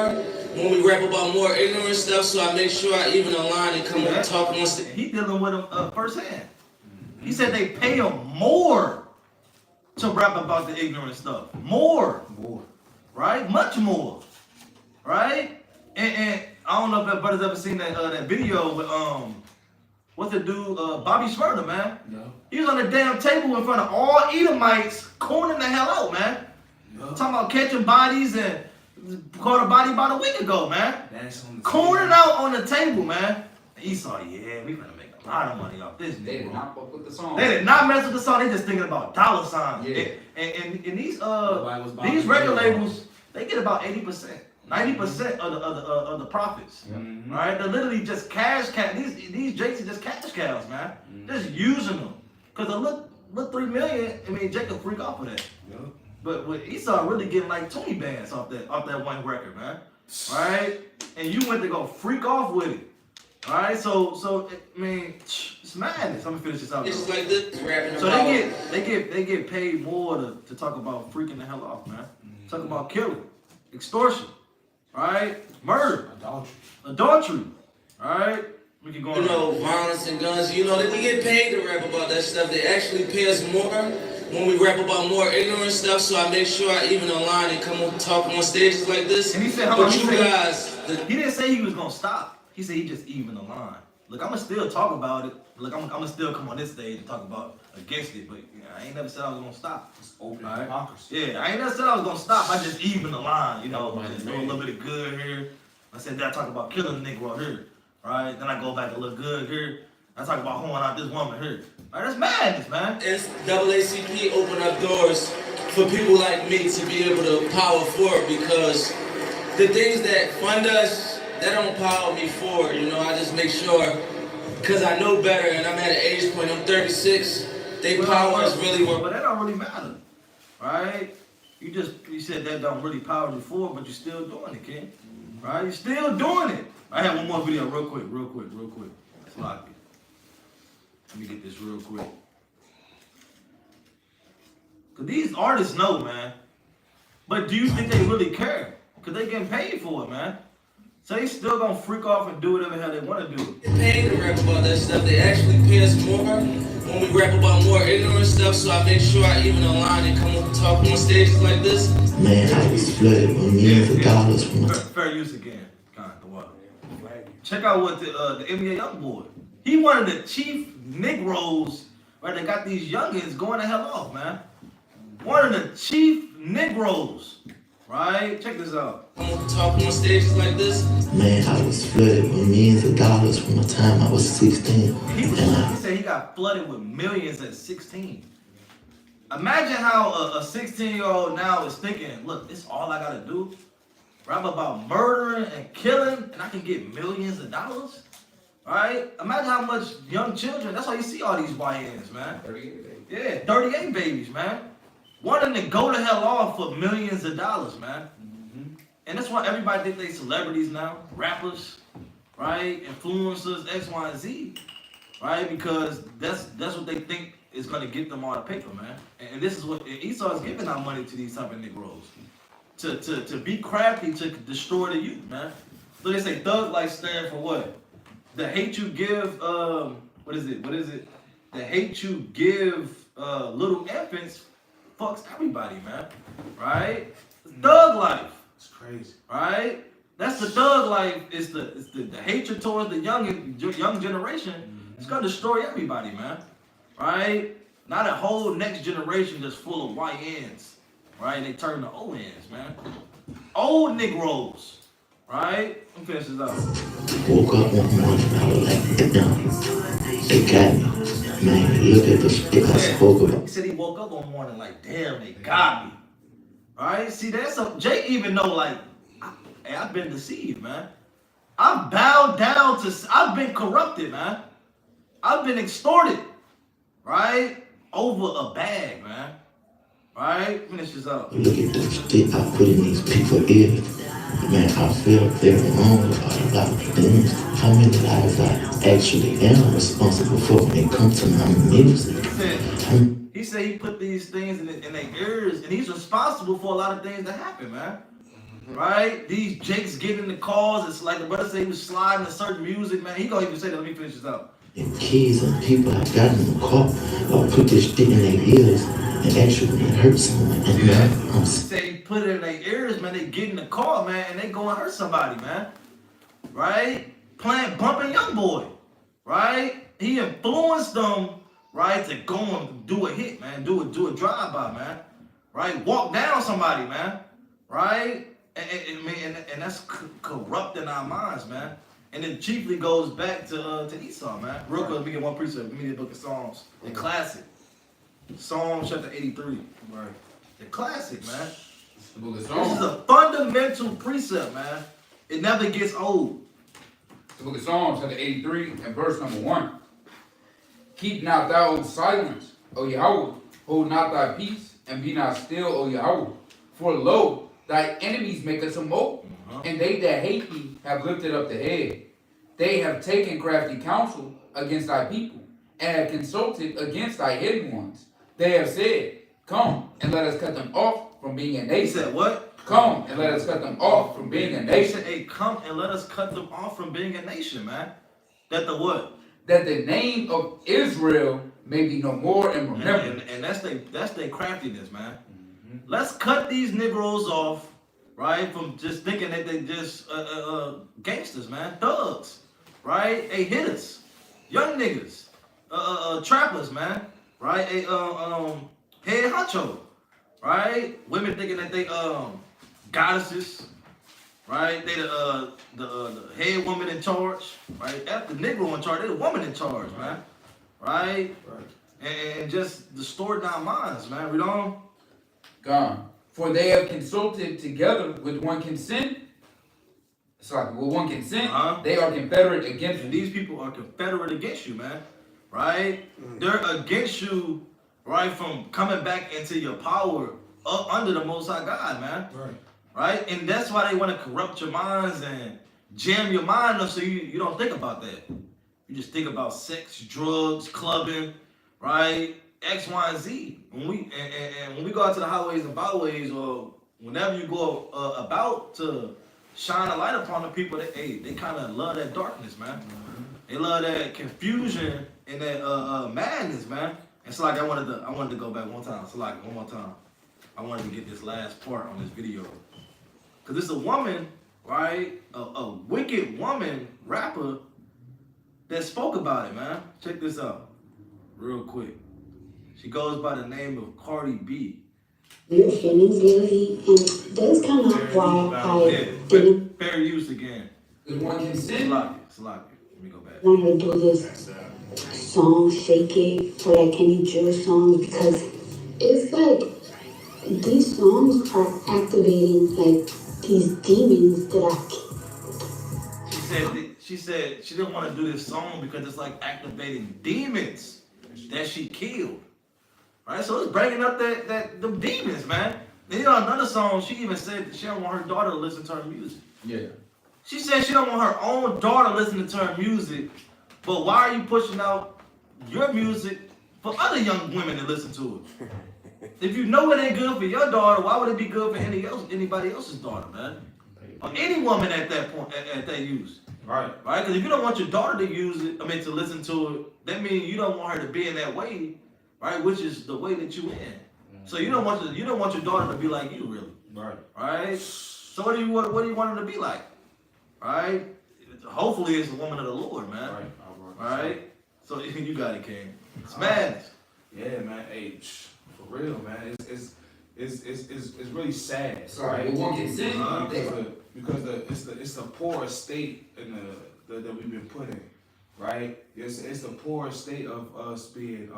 when we rap about more ignorant stuff, so I make sure I even align and come and talk on stage. He dealing with him firsthand. He said they pay him more to rap about the ignorant stuff. More. Right? Much more. Right? And I don't know if that brother's ever seen that video with what's the dude, Bobby Shmurda, man. No. He was on the damn table in front of all Edomites, cornering the hell out, man. No. Talking about catching bodies and caught a body about a week ago, man. That's on the Cornered out on the table, man. Esau, yeah, we gonna make a lot of money off this. They did not fuck with the song. They did not mess with the song. They just thinking about dollar signs. Yeah. And these Bobby these record Shmurda. labels, they get about 80%, 90% of the profits. Mm-hmm. Right? They're literally just cash cow. These Jakes are just cash cows, man. Just using them. Cause the look 3 million. I mean, Jake will freak off of that. Yep. But with Esau really getting like 20 bands off that one record, man. Right? And you went to go freak off with it. Alright, so I mean, it's madness. I'm gonna finish this out. It's just like this, rapping So about. they get paid more to talk about freaking the hell off, man. Talk about killing, extortion, right? Murder, adultery, right? We can go on. You know, violence and guns. You know, we get paid to rap about that stuff. They actually pay us more when we rap about more ignorant stuff. So I make sure I even align and come and talk on stages like this. And he said, but you guys, he didn't say he was gonna stop. He said he just even the line. Look, I'm gonna still talk about it. Look, I'm gonna still come on this stage and talk about against it. But you know, I ain't never said I was gonna stop. It's open All right? hypocrisy. Yeah, I ain't never said I was gonna stop. I just even the line. You know, just do a little bit of good here. I said that I talk about killing the Negro here. Right? Then I go back to look good here. I talk about hoeing out this woman here. Right? That's madness, man. NAACP open up doors for people like me to be able to power forward, because the things that fund us, that don't power me forward. You know, I just make sure, because I know better and I'm at an age point, I'm 36, they power us really well. But that don't really matter. Right? You said that don't really power you forward, but you're still doing it, kid. Right? You're still doing it. I have one more video real quick. Let's lock it. Let me get this real quick. Cause these artists know, man. But do you think they really care? Cause they getting paid for it, man. So they still gonna freak off and do whatever the hell they wanna do. They paid to rap about that stuff. They actually pay us more when we rap about more ignorant stuff. So I make sure I even align and come and talk on stages like this. Man, I was flooded with millions of dollars from my Fair use again. God, the water. Check out what the NBA YoungBoy. He one of the chief Negroes, right? They got these youngins going the hell off, man. One of the chief Negroes, right? Check this out. Come and talk on stages like this. man, I was flooded with millions of dollars from the time I was 16. He And said he got flooded with millions at 16. Imagine how a 16-year-old now is thinking, look, this is all I gotta do. Rap about murdering and killing, and I can get millions of dollars. Right? Imagine how much young children, that's why you see all these YNs, man. 38 days. Yeah, 38 babies, man. wanting to go to hell off for millions of dollars, man. And that's why everybody think they celebrities now, rappers, right? Influencers, X, Y, and Z, right? Because that's what they think is gonna get them all the paper, man. And this is what Esau is giving our money to these type of Negroes. To be crafty, to destroy the youth, man. So they say thug life stand for what? The hate you give, what is it? The hate you give little infants fucks everybody, man. Right? Thug life. It's crazy. Right? That's the thug life. It's the hatred towards the young generation. It's gonna destroy everybody, man. Right? Not a whole next generation just full of YNs. Right? They turn to ONs, man. Old Negroes. Right? Let me finish this out. Woke up one morning, I was like, damn, they got me. Man, look at the shit I spoke about. He said he woke up one morning like, damn, they got me. Right? See, that's a Jay even know like, hey, I've been deceived, man. I'm bowed down to, I've been corrupted, man. I've been extorted, right? Over a bag, man. Right? Finish this up. Look at the shit I put in these people's ears. Man, I feel very wrong about a lot of things. How many lives I actually am responsible for when it comes to my music. He said he put these things in their ears, and he's responsible for a lot of things that happen, man. Right? These Jakes get in the cars. It's like the brother said he was sliding to certain music, man. He gonna even say that. Let me finish this up. And kids and people I got in the car, I put this shit in their ears and actually hurt someone. And now I'm Say he put it in their ears, man. They get in the car, man, and they go and hurt somebody, man. Right? Bumping young boy. Right? He influenced them, right, to go and do a hit, man. Do a drive-by, man. Right? Walk down somebody, man. Right? And that's corrupting our minds, man. And it chiefly goes back to Esau, man. Real quick, let me get one precept. Give me the book of Psalms. The classic. Psalms chapter 83. Right. The classic, man. The book of This Psalms. is a fundamental precept, man. It never gets old. The book of Psalms, chapter 83, and verse number 1. Keep not thou silence, O Yahweh. Hold not thy peace, and be not still, O Yahweh. For lo, thy enemies make us a moat, and they that hate thee have lifted up the head. They have taken crafty counsel against thy people, and have consulted against thy hidden ones. They have said, come, and let us cut them off from being a He nation. said what? Come, and let us cut them off from being a nation. Hey, come and let us cut them off from being a nation, man. That the what? That the name of Israel may be no more in remembrance. And that's their craftiness, man. Let's cut these Negroes off, right, from just thinking that they just gangsters, man, thugs, right? Hey, hitters, young niggas, trappers, man, right? Hey, head honcho, right? Women thinking that they goddesses, right? They the head woman in charge, right? After the Negro in charge, they the woman in charge, man, right? And just distorting our minds, man. We don't. Gone. For they have consulted together with one consent. It's like with one consent, they are confederate against And you. these people are confederate against you, man. Right? They're against you, right, from coming back into your power up under the Most High God, man. Right? And that's why they want to corrupt your minds and jam your mind up so you don't think about that. You just think about sex, drugs, clubbing, right? X, Y, and Z. When we go out to the highways and byways, or whenever you go about to shine a light upon the people, they kind of love that darkness, man. They love that confusion and that madness, man. It's like I wanted to go back one time. It's like one more time. I wanted to get this last part on this video, cause it's a woman, right? A wicked woman rapper that spoke about it, man. Check this out, real quick. She goes by the name of Cardi B. Your feelings lately, and that's kind of why I didn't Fair use again. With one consent. It's locked. Let me go back. want to do this song Shake It for that Kenny Drill song, because it's like these songs are activating like these demons that She said she didn't want to do this song because it's like activating demons that she killed. Right? So it's bringing up them demons, man. And another song, she even said that she don't want her daughter to listen to her music. Yeah. She said she don't want her own daughter listening to her music, but why are you pushing out your music for other young women to listen to it? If you know it ain't good for your daughter, why would it be good for anybody else's daughter, man? Or any woman at that point, at that use. Right. Right? Because if you don't want your daughter to use it, to listen to it, that means you don't want her to be in that way, right? Which is the way that you in. So you don't want your daughter to be like you, really. Right. Right? So what do you want her to be like? Right? Hopefully it's a woman of the Lord, man. Right? So you got it, King. It's madness. Yeah, man. Hey, for real, man. It's really sad. Sorry, right? we won't get sick. Because it's the poor state that we've been put in, right? It's the poor state of us being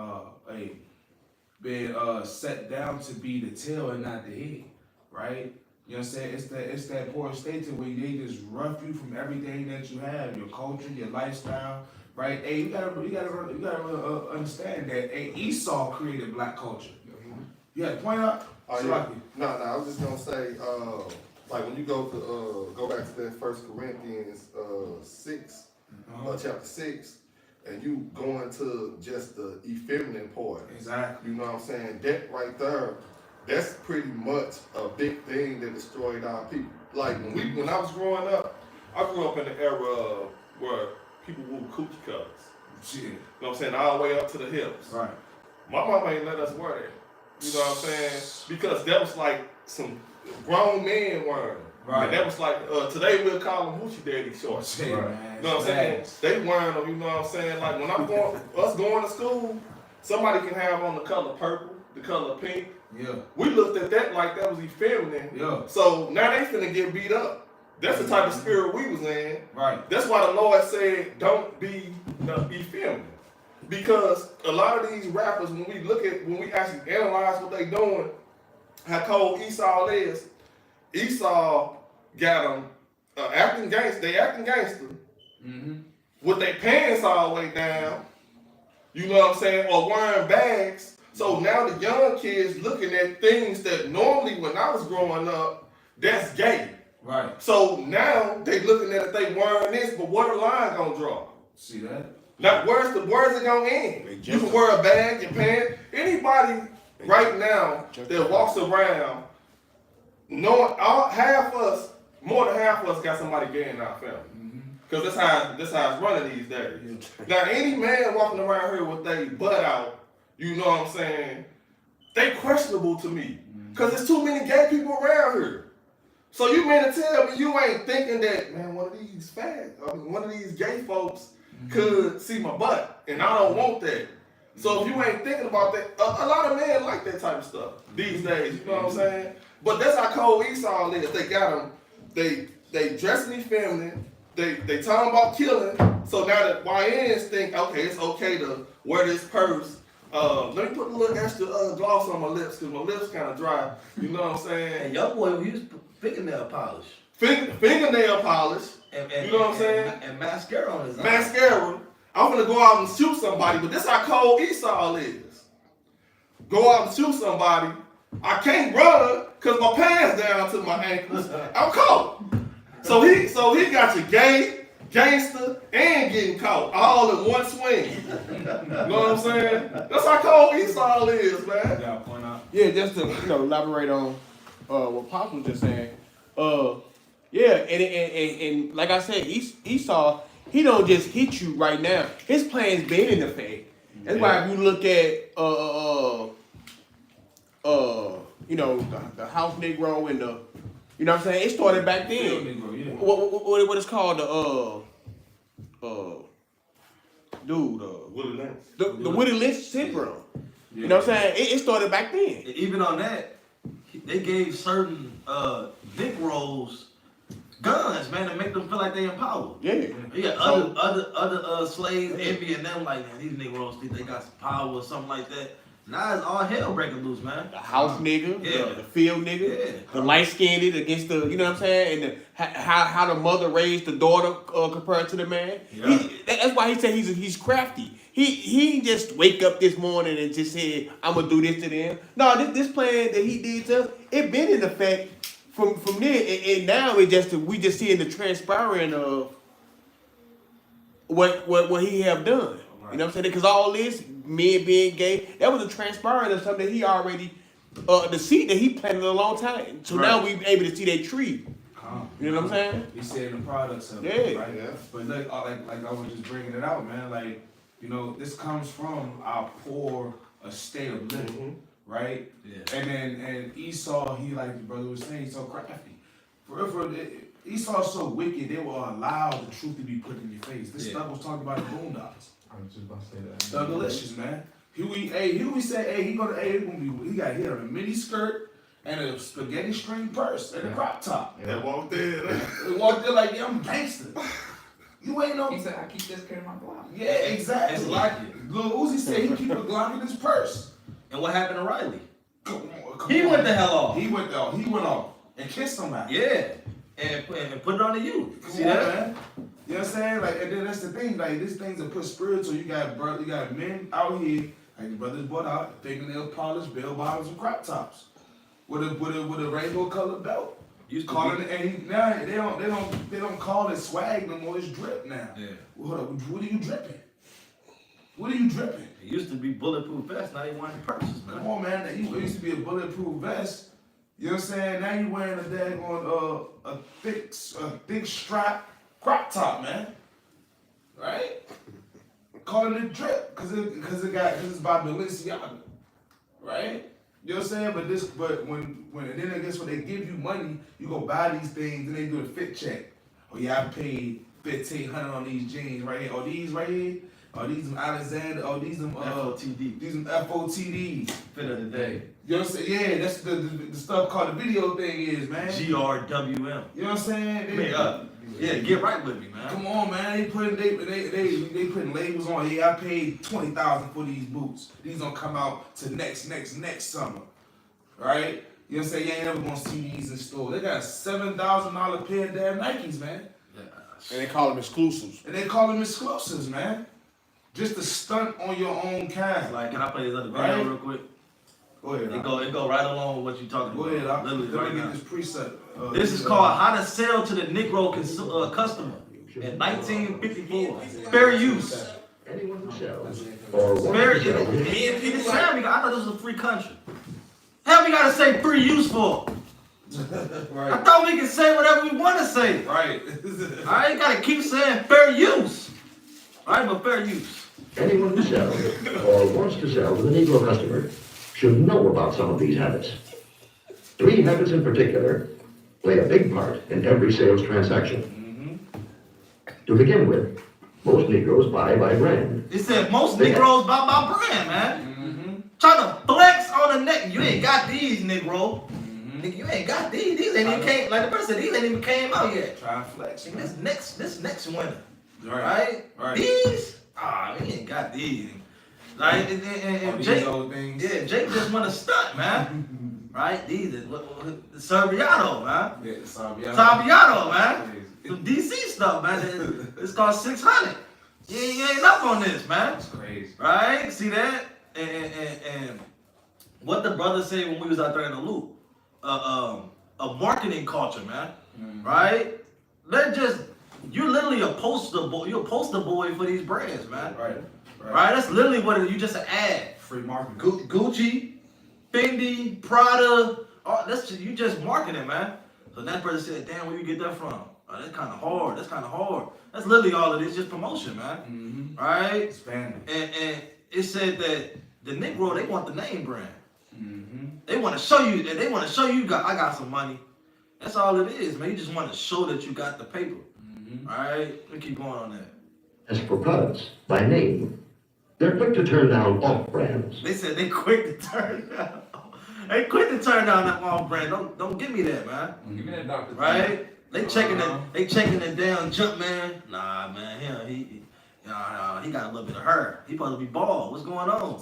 set down to be the tail and not the head, right? You know what I'm saying? It's that poor state to where they just rough you from everything that you have, your culture, your lifestyle, right? Hey, you gotta understand that. Hey, Esau created black culture. You had to point out. Oh, yeah. No, I was just gonna say, like when you go back to that 1 Corinthians 6, chapter 6, and you go into just the effeminate part. Exactly. You know what I'm saying? That right there, that's pretty much a big thing that destroyed our people. Like when I was growing up, I grew up in the era where people wore coochie cutters. Shit. You know what I'm saying? All the way up to the hips. Right. My mama ain't let us wear that. You know what I'm saying? Because that was like some grown men wearing them. Right. And that was like, today we'll call them hoochie daddy shorts. Shit, Right. man. You know what I'm saying? They wearing them, you know what I'm saying? Like when us going to school, somebody can have on the color purple, the color pink. Yeah. We looked at that like that was effeminate. Yeah. So now they finna get beat up. That's the type of spirit we was in. Right. That's why the Lord said, don't be effeminate. Because a lot of these rappers, when we actually analyze what they doing, how cold Esau is, Esau got them acting gangster. They acting gangster with their pants all the way down. You know what I'm saying? Or wearing bags. So now the young kids looking at things that normally when I was growing up, that's gay. Right. So now they looking at it, they wearing this, but what the line gonna draw? See that? Now, where's it gonna end? You can wear a bag, your pants. Anybody right now that walks around, knowing more than half of us got somebody gay in our family. Because that's how it's running these days. Now, any man walking around here with their butt out, you know what I'm saying, they questionable to me. Because there's too many gay people around here. So you mean to tell me you ain't thinking that, man, one of these gay folks could see my butt, and I don't want that. So if you ain't thinking about that, a lot of men like that type of stuff these days, you know what I'm saying? But that's how cold Esau is. They got them, they dressing effeminate, they talking about killing, so now that YNs think, okay, it's okay to wear this purse. Let me put a little extra gloss on my lips, because my lips kind of dry, you know what I'm saying? And young boy, we used fingernail polish. Fingernail polish. And, you know what I'm saying? And mascara on his eye. Mascara. I'm gonna go out and shoot somebody, but this how cold Esau is. Go out and shoot somebody. I can't run because my pants down to my ankles. I'm cold. So he got you gay, gangster, and getting caught all in one swing. You know what I'm saying? That's how cold Esau is, man. Yeah, just to elaborate on what Pop was just saying. Yeah, and like I said, Esau, he don't just hit you right now. His plan's been in effect. That's why if you look at the house Negro and the, you know what I'm saying, it started back then. Negro, yeah. What it's called, the Willie Lynch syndrome. You know what I'm saying? It started back then. Even on that, they gave certain Negroes guns, man, to make them feel like they in power. Yeah. Yeah, other slaves envying them, like, man, these Negroes think they got some power or something like that. Now it's all hell breaking loose, man. The house nigga, Yeah. the field nigga, Yeah. the light skinned against the, you know what I'm saying, and how the mother raised the daughter compared to the man. Yeah. That's why he said he's crafty. He didn't just wake up this morning and just said, I'm gonna do this to them. No, this plan that he did to us, it been in effect from there, and now we just seeing the transpiring of what he have done. You know what I'm saying? Because all this, men being gay, that was a transpiring of something that he already, the seed that he planted a long time. So now we able to see that tree. You know what I'm saying? He's saying the products of Yeah. it, right? Yeah. But like I was just bringing it out, man. Like, you know, this comes from our poor state of living, right? Yeah. And Esau, he, like the brother was saying, he's so crafty. Esau's so wicked, they will allow the truth to be put in your face. This stuff was talking about the Boondocks. I was just about to say that. Delicious, man. He got hit on a mini skirt and a spaghetti string purse and a crop top. That walked in. He walked in like, yeah, I'm gangster. You ain't no. He said, I keep this carrying my block. Yeah, exactly. It's like it. Lil Uzi said he keep a Glock in his purse. And what happened to Riley? Come He on. went the hell off. He went off and kissed somebody. Yeah. And put it on the youth. Come See on, that? man. You know what I'm saying? Like, and then that's the thing. Like, these things are put spiritual. You got men out here, like the brothers brought out, fingernail polish, bell bottoms, and crop tops, with a rainbow colored belt. Used to Calling be- it, and now they don't call it swag no more. It's drip now. Yeah. Well, hold up. What are you dripping? What are you dripping? It used to be bulletproof vest. Now they want purses, Come man. on, man. It used to be a bulletproof vest. You know what I'm saying? Now you wearing a daggone a thick strap crop top, man. Right? Calling it drip because it's by Balenciaga. Right? You know what I'm saying? But when and then I guess when they give you money, you go buy these things and they do a fit check. Oh yeah, I paid $1,500 on these jeans right here. Oh, these right here. Oh, these them Alexander. Oh, these them FOTD. These them FOTDs. Fit of the day. You know what I'm saying? Yeah, that's the stuff called the video thing is, man. GRWM. You know what I'm saying? Yeah, get right with me, man. Come on, man. They putting labels on. Yeah, I paid $20,000 for these boots. These gonna come out to next summer, right? You know what I'm saying? You ain't never gonna see these in store. They got a $7,000 pair of damn Nikes, man, And they call them exclusives. and they call them exclusives, man. Just to stunt on your own kind. Like, can I play this other video Right. real quick? Go ahead. It go right along with what you're talking Go about. ahead. Literally Let right me now. get this preset. This is called How to Sell to the Negro Customer in 1954. Fair use. Anyone who sells or wants Fair to sell with Me and people say, I thought this was a free country. Hell, we gotta say free use for? I thought we could say whatever we want to say. Right. I ain't gotta keep saying fair use. Alright, but fair use. anyone who sells or wants to sell to the Negro customer should know about some of these habits. 3 habits in particular play a big part in every sales transaction. To begin with, most Negroes buy by brand. It said most Negroes buy my brand, man. Trying to flex on the neck. You ain't got these, Negro. Nigga, you ain't got these. These ain't even came, like the person said, these ain't even came out yet. Try to flex. Nigga, this next winter. Right. Right? These? We ain't got these. Like, and Jake, yeah, Jake just want to stunt, man. Right? These is Serbiato, man. Yeah, Serbiato, man. Some DC stuff, man. It's called 600. You ain't up on this, man. That's crazy. Right? See that? And what the brother said when we was out there in the loop. A marketing culture, man. Right? You're literally a poster boy. You're a poster boy for these brands, man. Right? That's literally what it is. You just an ad. Free marketing. Gucci, Fendi, Prada. You just marketing, man. So that brother said, damn, where you get that from? Oh, that's kind of hard. That's literally all it is, just promotion, man. Right? Expanding. And it said that the Negro, they want the name brand. They want to show you, I got some money. That's all it is, man. You just want to show that you got the paper. All right? Let me keep going on that. As for products, by name, they're quick to turn down off-brands. They said they quick to turn down. They quick to turn down that off brand. Don't give me that, man. Give me that doctor. Right? They checking it down, jump man. Nah, man, he got a little bit of hair. He supposed to be bald. What's going on?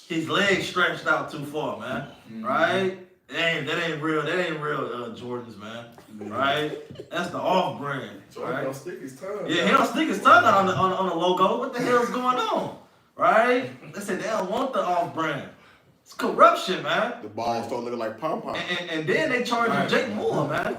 his legs stretched out too far, man. Right? That ain't real Jordans, man. Right? That's the off brand. Jordan Right? don't stick his tongue. Yeah, he don't stick his tongue out on the logo. What the hell's going on? Right? They said they don't want the off brand. It's corruption, man. The balls start looking like pom pom. And then they charging Jake more, man.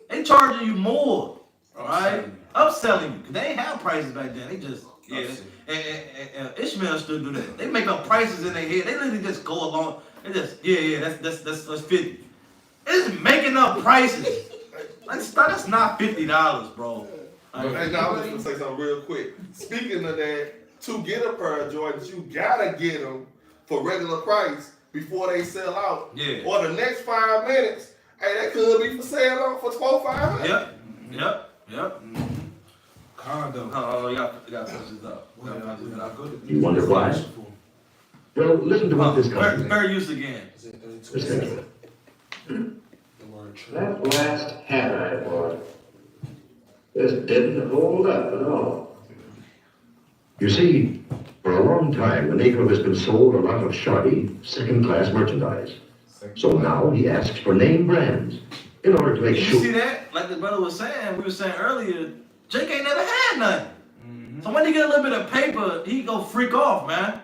They charging you more, right? Upselling you. Cause they ain't have prices back then. They just and Ishmael still do that. They make up prices in their head. They literally just go along. They just that's 50. It's making up prices. That's not $50, bro. Hey, now I'm just gonna say something real quick. Speaking of that, to get a pair of Jordans, you gotta get them for regular price before they sell out. Yeah. Or the next 5 minutes, hey, that could be for sale for $400-$500. Yep. Condo. Oh, you got to push this up. You wonder why? Well, listen to what this customer Fair use again. says. That last hat I bought just didn't hold up at all. You see, for a long time, the Negro has been sold a lot of shoddy, second-class merchandise. So now he asks for name brands in order to make You sure. see that? Like the brother was saying, we were saying earlier, Jake ain't never had nothing. So when he get a little bit of paper, he go freak off, man.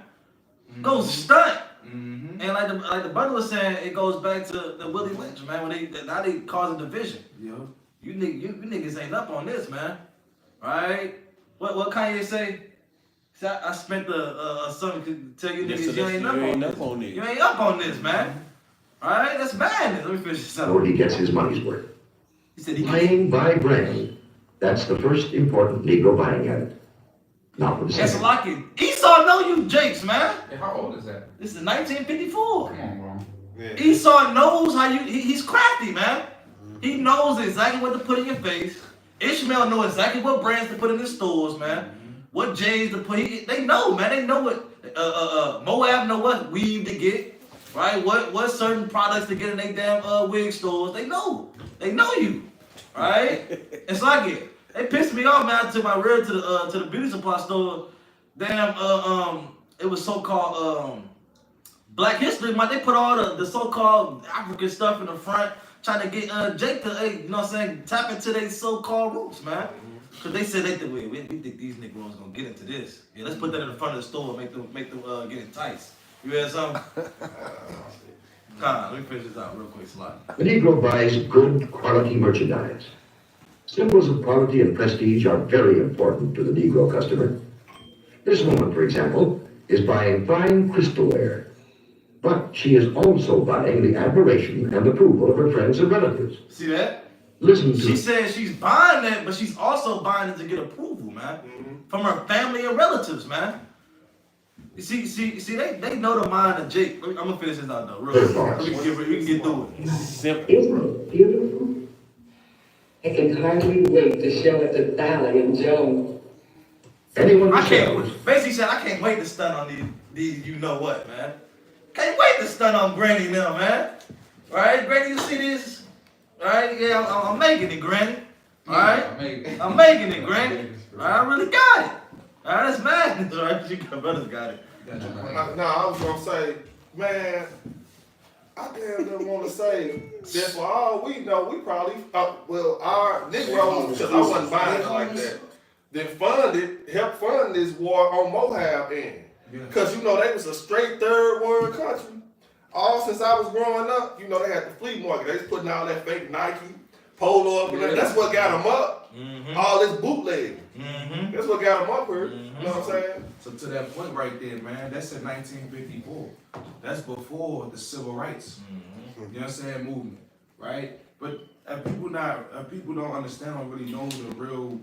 Go stunt. And like the brother was saying, it goes back to the Willie Lynch, man. When now they causing division. You niggas ain't up on this, man. Right? What Kanye say? See, I spent something to tell you niggas you ain't up on this. You ain't up on this, man. Alright, that's madness. Let me finish this up. Or he gets his money's worth. He said he Buying by brand. That's the first important Negro buying habit. Now for the That's second. lucky. Esau know you Jakes, man. Hey, how old is that? This is 1954. Come on, bro. Yeah. Esau knows how he's crafty, man. He knows exactly what to put in your face. Ishmael knows exactly what brands to put in the stores, man. What J's to put. They know, man. They know what Moab know what weave to get, right? What certain products to get in their damn wig stores. They know. They know you, right? It's like it. They pissed me off, man. I took my rear to the beauty supply store. Damn, it was so-called Black History Month. They put all the so-called African stuff in the front, trying to get Jake to, you know what I'm saying, tap into their so-called roots, man. Cause they said we think these Negroes gonna get into this. Yeah, let's put that in the front of the store, make them get enticed. You hear something? Let me finish this out real quick, slide. The Negro buys good quality merchandise. Symbols of quality and prestige are very important to the Negro customer. This woman, for example, is buying fine crystalware. But she is also buying the admiration and approval of her friends and relatives. See that? Listen to. She said she's buying that, but she's also buying it to get approval, man, from her family and relatives, man. You see, they know the mind of Jake. I'm gonna finish this out though, real quick. We can get through it. Simple. Isn't it beautiful? I can hardly wait to show it to Dolly and Joe. Anyone I who can't. sells Basically, said I can't wait to stun on these. You know what, man? Can't wait to stun on Granny now, man. All right, Granny, you see this? All right, yeah, I'm making it, Granny. All right, I'm making it, Granny. All right, I really got it. All right, that's madness, all right? You brothers got it. No, I was gonna say, man, I damn didn't want to say that for all we know, we probably, our Negroes, because I wasn't buying it like that, then helped fund this war on Moab end. Because, you know, they was a straight third world country. All since I was growing up, you know, they had the flea market. They was putting all that fake Nike, Polo up in there. That's what got them up. All this bootleg. That's what got them up here. You know what I'm saying? So to that point right there, man, that's in 1954. That's before the civil rights, you know what I'm saying, movement, right? But people don't understand or really know the real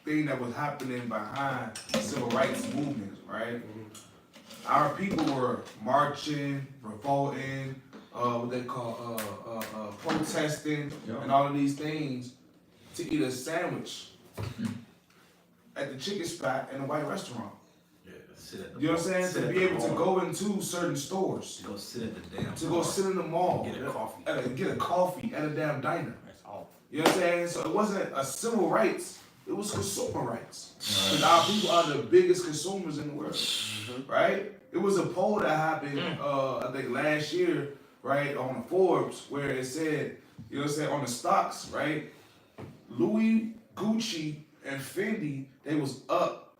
thing that was happening behind the civil rights movement, right? Our people were marching, revolting, what they call protesting, and all of these things to eat a sandwich at the chicken spot in a white restaurant. You know what I'm saying? To be able to go into certain stores. Go sit at the damn. To go sit in the mall. Get a coffee. Get a coffee at a damn diner. That's all. You know what I'm saying? So it wasn't a civil rights It was consumer rights. Because our people are the biggest consumers in the world, right? It was a poll that happened, I think last year, right, on Forbes, where it said, you know what I'm saying, on the stocks, right? Louis, Gucci, and Fendi, they was up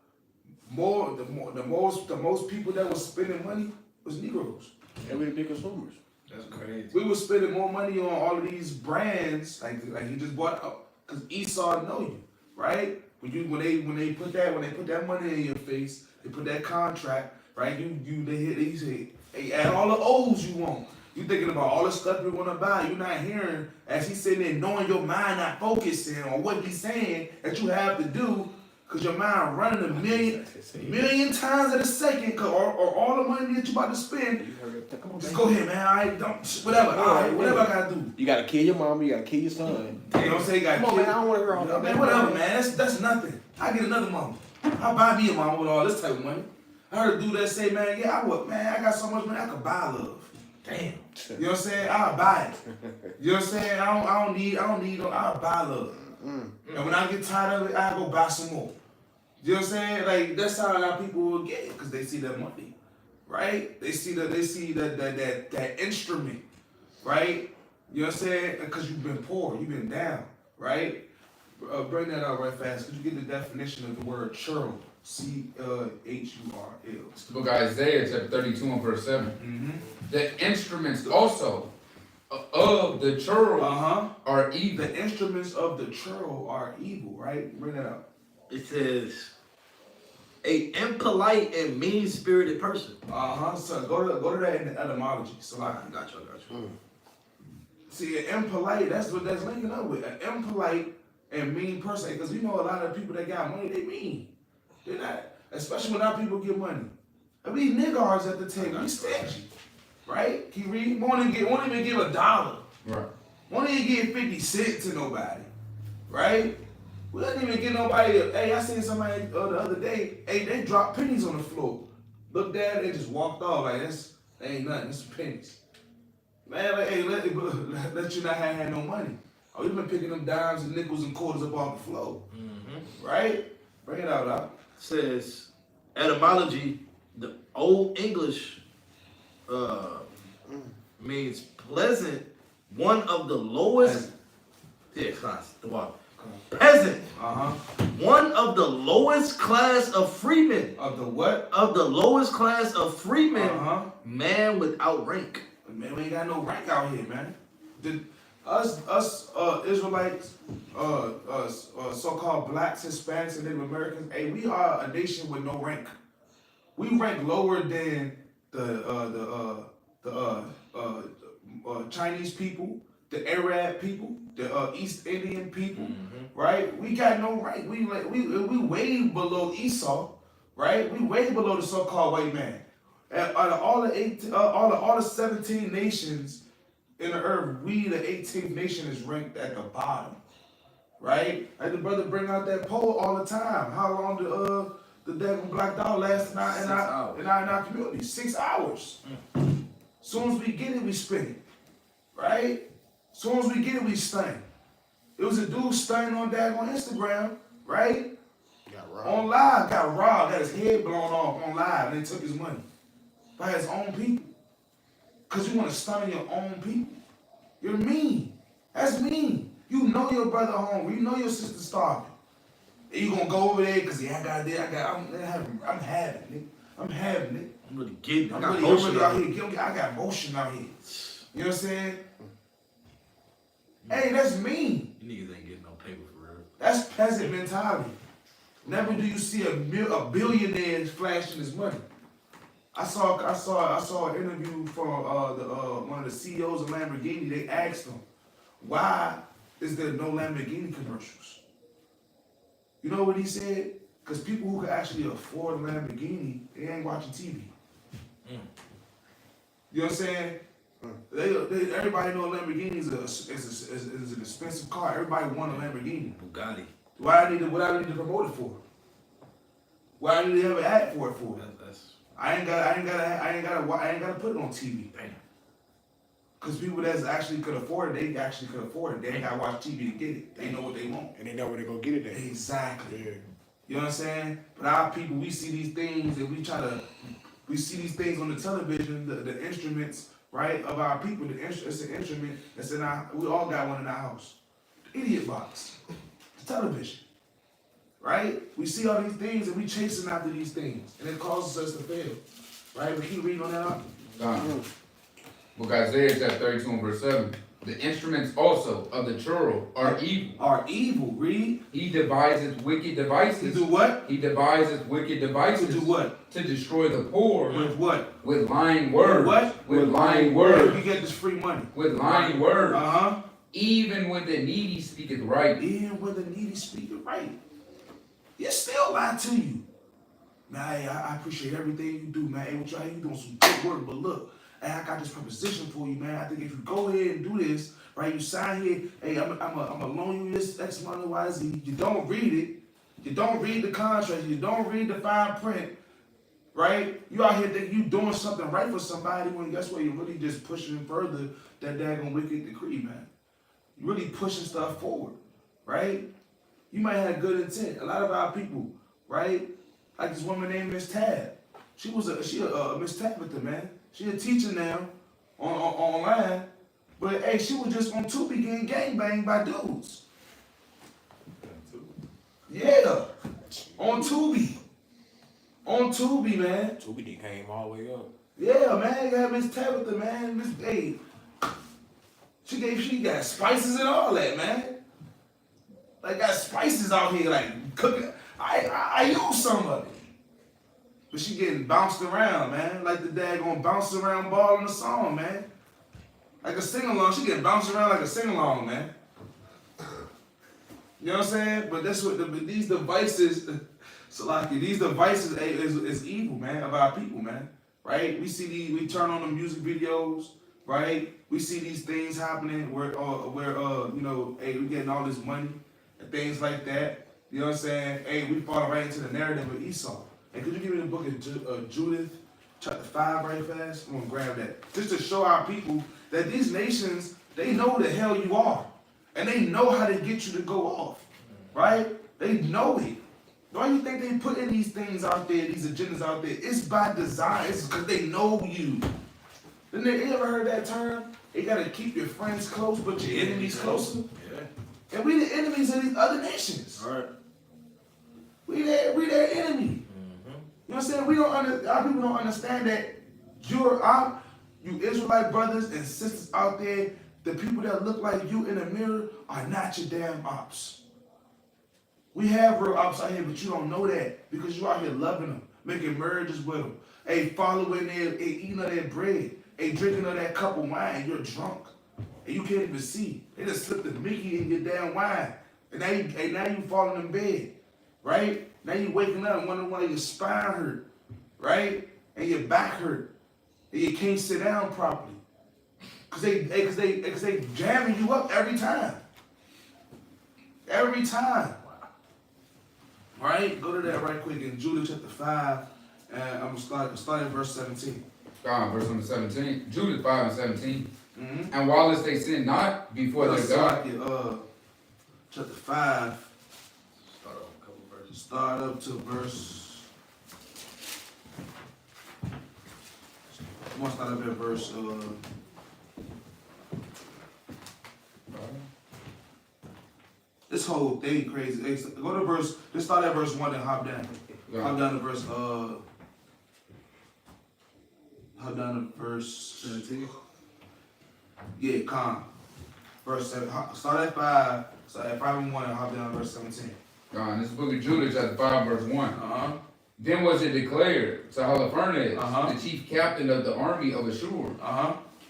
more. The most people that was spending money was Negroes. And we the big consumers. That's crazy. We was spending more money on all of these brands, like you just bought up, cause Esau know you, right? When they put that money in your face, they put that contract, right? They say, hey, add all the O's you want. You thinking about all the stuff you want to buy. You're not hearing, as he's sitting there, knowing your mind not focusing on what he's saying that you have to do, because your mind running a million times in a second, or all the money that you about to spend. Just go ahead, man. All right, whatever. All right, whatever I gotta do. You gotta kill your mama. You gotta kill your son. You know what I'm saying? Come on, man. I don't want to hear all that. Man, whatever, man. That's nothing. I get another mama. I buy me a mama with all this type of money. I heard a dude that say, man, yeah, I got so much money I could buy love. Damn. You know what I'm saying? I'll buy it. You know what I'm saying? I don't need, I'll buy love. And when I get tired of it, I go buy some more. You know what I'm saying? Like, that's how a lot of people will get it, because they see that money. Right? They see that instrument. Right? You know what I'm saying? Because you've been poor, you've been down. Right? Bring that out right fast. Could you get the definition of the word churl? CHURL. It's the book of Isaiah, chapter 32 and verse 7. The instruments also of the churl are evil. The instruments of the churl are evil, right? Bring that up. It says, a impolite and mean-spirited person. So go to that in the etymology. So I got you. See, an impolite, that's what that's linking up with. An impolite and mean person. Because we know a lot of people that got money, they mean. They're not, especially when our people get money. I mean, niggas at the table, he's stingy. Right? Can you read? Won't even give $1. Right. Won't even give 50 cents to nobody. Right? We don't even get nobody. Hey, I seen somebody the other day. Hey, they dropped pennies on the floor. Looked at it, they just walked off like that ain't nothing. It's pennies. Man, like, hey, let you not have had no money. Oh, you been picking them dimes and nickels and quarters up off the floor. Right? Bring it out, Doc. Says etymology, the Old English means pleasant, one of the lowest. Peasant. One of the lowest class of freemen. Of the what? Of the lowest class of freemen. Man without rank. Man, we ain't got no rank out here, man. Us Israelites, so-called blacks, Hispanics, and Native Americans, hey, we are a nation with no rank. We rank lower than the Chinese people, the Arab people, the East Indian people, right? We got no rank. We way below Esau, right? We way below the so-called white man. Out of all the 17 nations in the earth, we, the 18th nation, is ranked at the bottom, right? Like the brother bring out that poll all the time. How long the devil black dog last in our community? 6 hours. Soon as we get it, we spin it, right? Soon as we get it, we stun. It was a dude stunning on Instagram, right? Got robbed. On live, got robbed, got his head blown off on live, and they took his money by his own people. Because you want to stun your own people. You're mean. That's mean. You know your brother hungry. You know your sister starving. And you gonna go over there because I'm having it. I'm having it. I'm really getting it. I'm really out here. I got motion out here. You know what I'm saying? Hey, that's mean. You niggas ain't getting no paper for real. That's peasant mentality. Never do you see a billionaire flashing his money. I saw an interview from one of the CEOs of Lamborghini. They asked him, why is there no Lamborghini commercials? You know what he said? Because people who can actually afford a Lamborghini, they ain't watching TV. You know what I'm saying? Everybody know a Lamborghini is an expensive car. Everybody want a Lamborghini. Bugatti. What I need to promote it for? What I need to have an ad for it for? I ain't gotta put it on TV. Because people that actually could afford it, they actually could afford it. They ain't gotta watch TV to get it. They know what they want. And they know where they go get it at. Exactly. Yeah. You know what I'm saying? But our people, we see these things and we see these things on the television, the instruments, right, of our people. It's an instrument that's in we all got one in our house. The idiot box. The television. Right? We see all these things and we chasing after these things. And it causes us to fail. Right? We keep reading on that. Book Isaiah chapter 32 and verse 7. The instruments also of the churl are evil. Are evil. Read. He deviseth wicked devices. To do what? He deviseth wicked devices. To do what? To destroy the poor. With what? With lying words. With what? With lying words. You get this free money. With lying words. Uh-huh. Even when the needy speaketh right. Even when the needy speaketh right. You still lie to you. Man, hey, I appreciate everything you do, man. Hey, what you doing some good work, but look, hey, I got this proposition for you, man. I think if you go ahead and do this, right, you sign here, hey, I'm gonna loan you this X money, Y, Z. You don't read it. You don't read the contract. You don't read the fine print, right? You out here thinking you doing something right for somebody when guess what? You're really just pushing further that daggone wicked decree, man. You're really pushing stuff forward, right? You might have good intent. A lot of our people, right? Like this woman named Miss Tab. She a Miss Tabitha, man. She a teacher now online. But hey, she was just on Tubi getting gangbanged by dudes. Yeah. On Tubi. On Tubi, man. Tubi came all the way up. Yeah, man. You got Miss Tabitha, man. Miss hey. She got spices and all that, man. Like got spices out here, like cooking. I use some of it. But she getting bounced around, man. Like the daggone bounce around ball in the song, man. Like a sing-along. She getting bounced around like a sing-along, man. You know what I'm saying? But that's what these devices, Salaki, these devices is evil, man, of our people, man. Right? We see we turn on the music videos, right? We see these things happening where you know, hey, we getting all this money and things like that. You know what I'm saying? Hey, we fall right into the narrative of Esau. Hey, could you give me the book of Judith, chapter 5 right fast? I'm going to grab that. Just to show our people that these nations, they know who the hell you are. And they know how to get you to go off. Right? They know it. Why do you think they put in these things out there, these agendas out there? It's by design. It's because they know you. Didn't they ever heard that term? You got to keep your friends close, but your enemies closer. Yeah. And we the enemies of these other nations. All right. We their enemy. You know what I'm saying? Our people don't understand that you Israelite brothers and sisters out there, the people that look like you in the mirror are not your damn ops. We have real ops out here, but you don't know that because you out here loving them, making marriages with them. Hey, following their, eating of their bread, hey, drinking of that cup of wine, you're drunk. And you can't even see. They just slipped the Mickey in your damn wine. And now you falling in bed, right? Now you waking up and wondering why your spine hurt, right? And your back hurt. And you can't sit down properly. Cause they jamming you up every time. Every time. All right, go to that right quick in Judah chapter 5, and I'm gonna start at verse 17. Verse number 17. Judah 5 and 17. Mm-hmm. And whilst they sin not before their God. Chapter 5. Start up to verse. I'm gonna start up at verse. This whole thing crazy. Hey, go to verse. Let's start at verse 1 and hop down. Yeah. Hop down to verse. Hop down to verse 17. Yeah, calm. Verse 7. Start at 5. Start at 5 and 1 and hop down to verse 17. This is the book of Judah, chapter 5, verse 1. Then was it declared to Holofernes, the chief captain of the army of Ashur,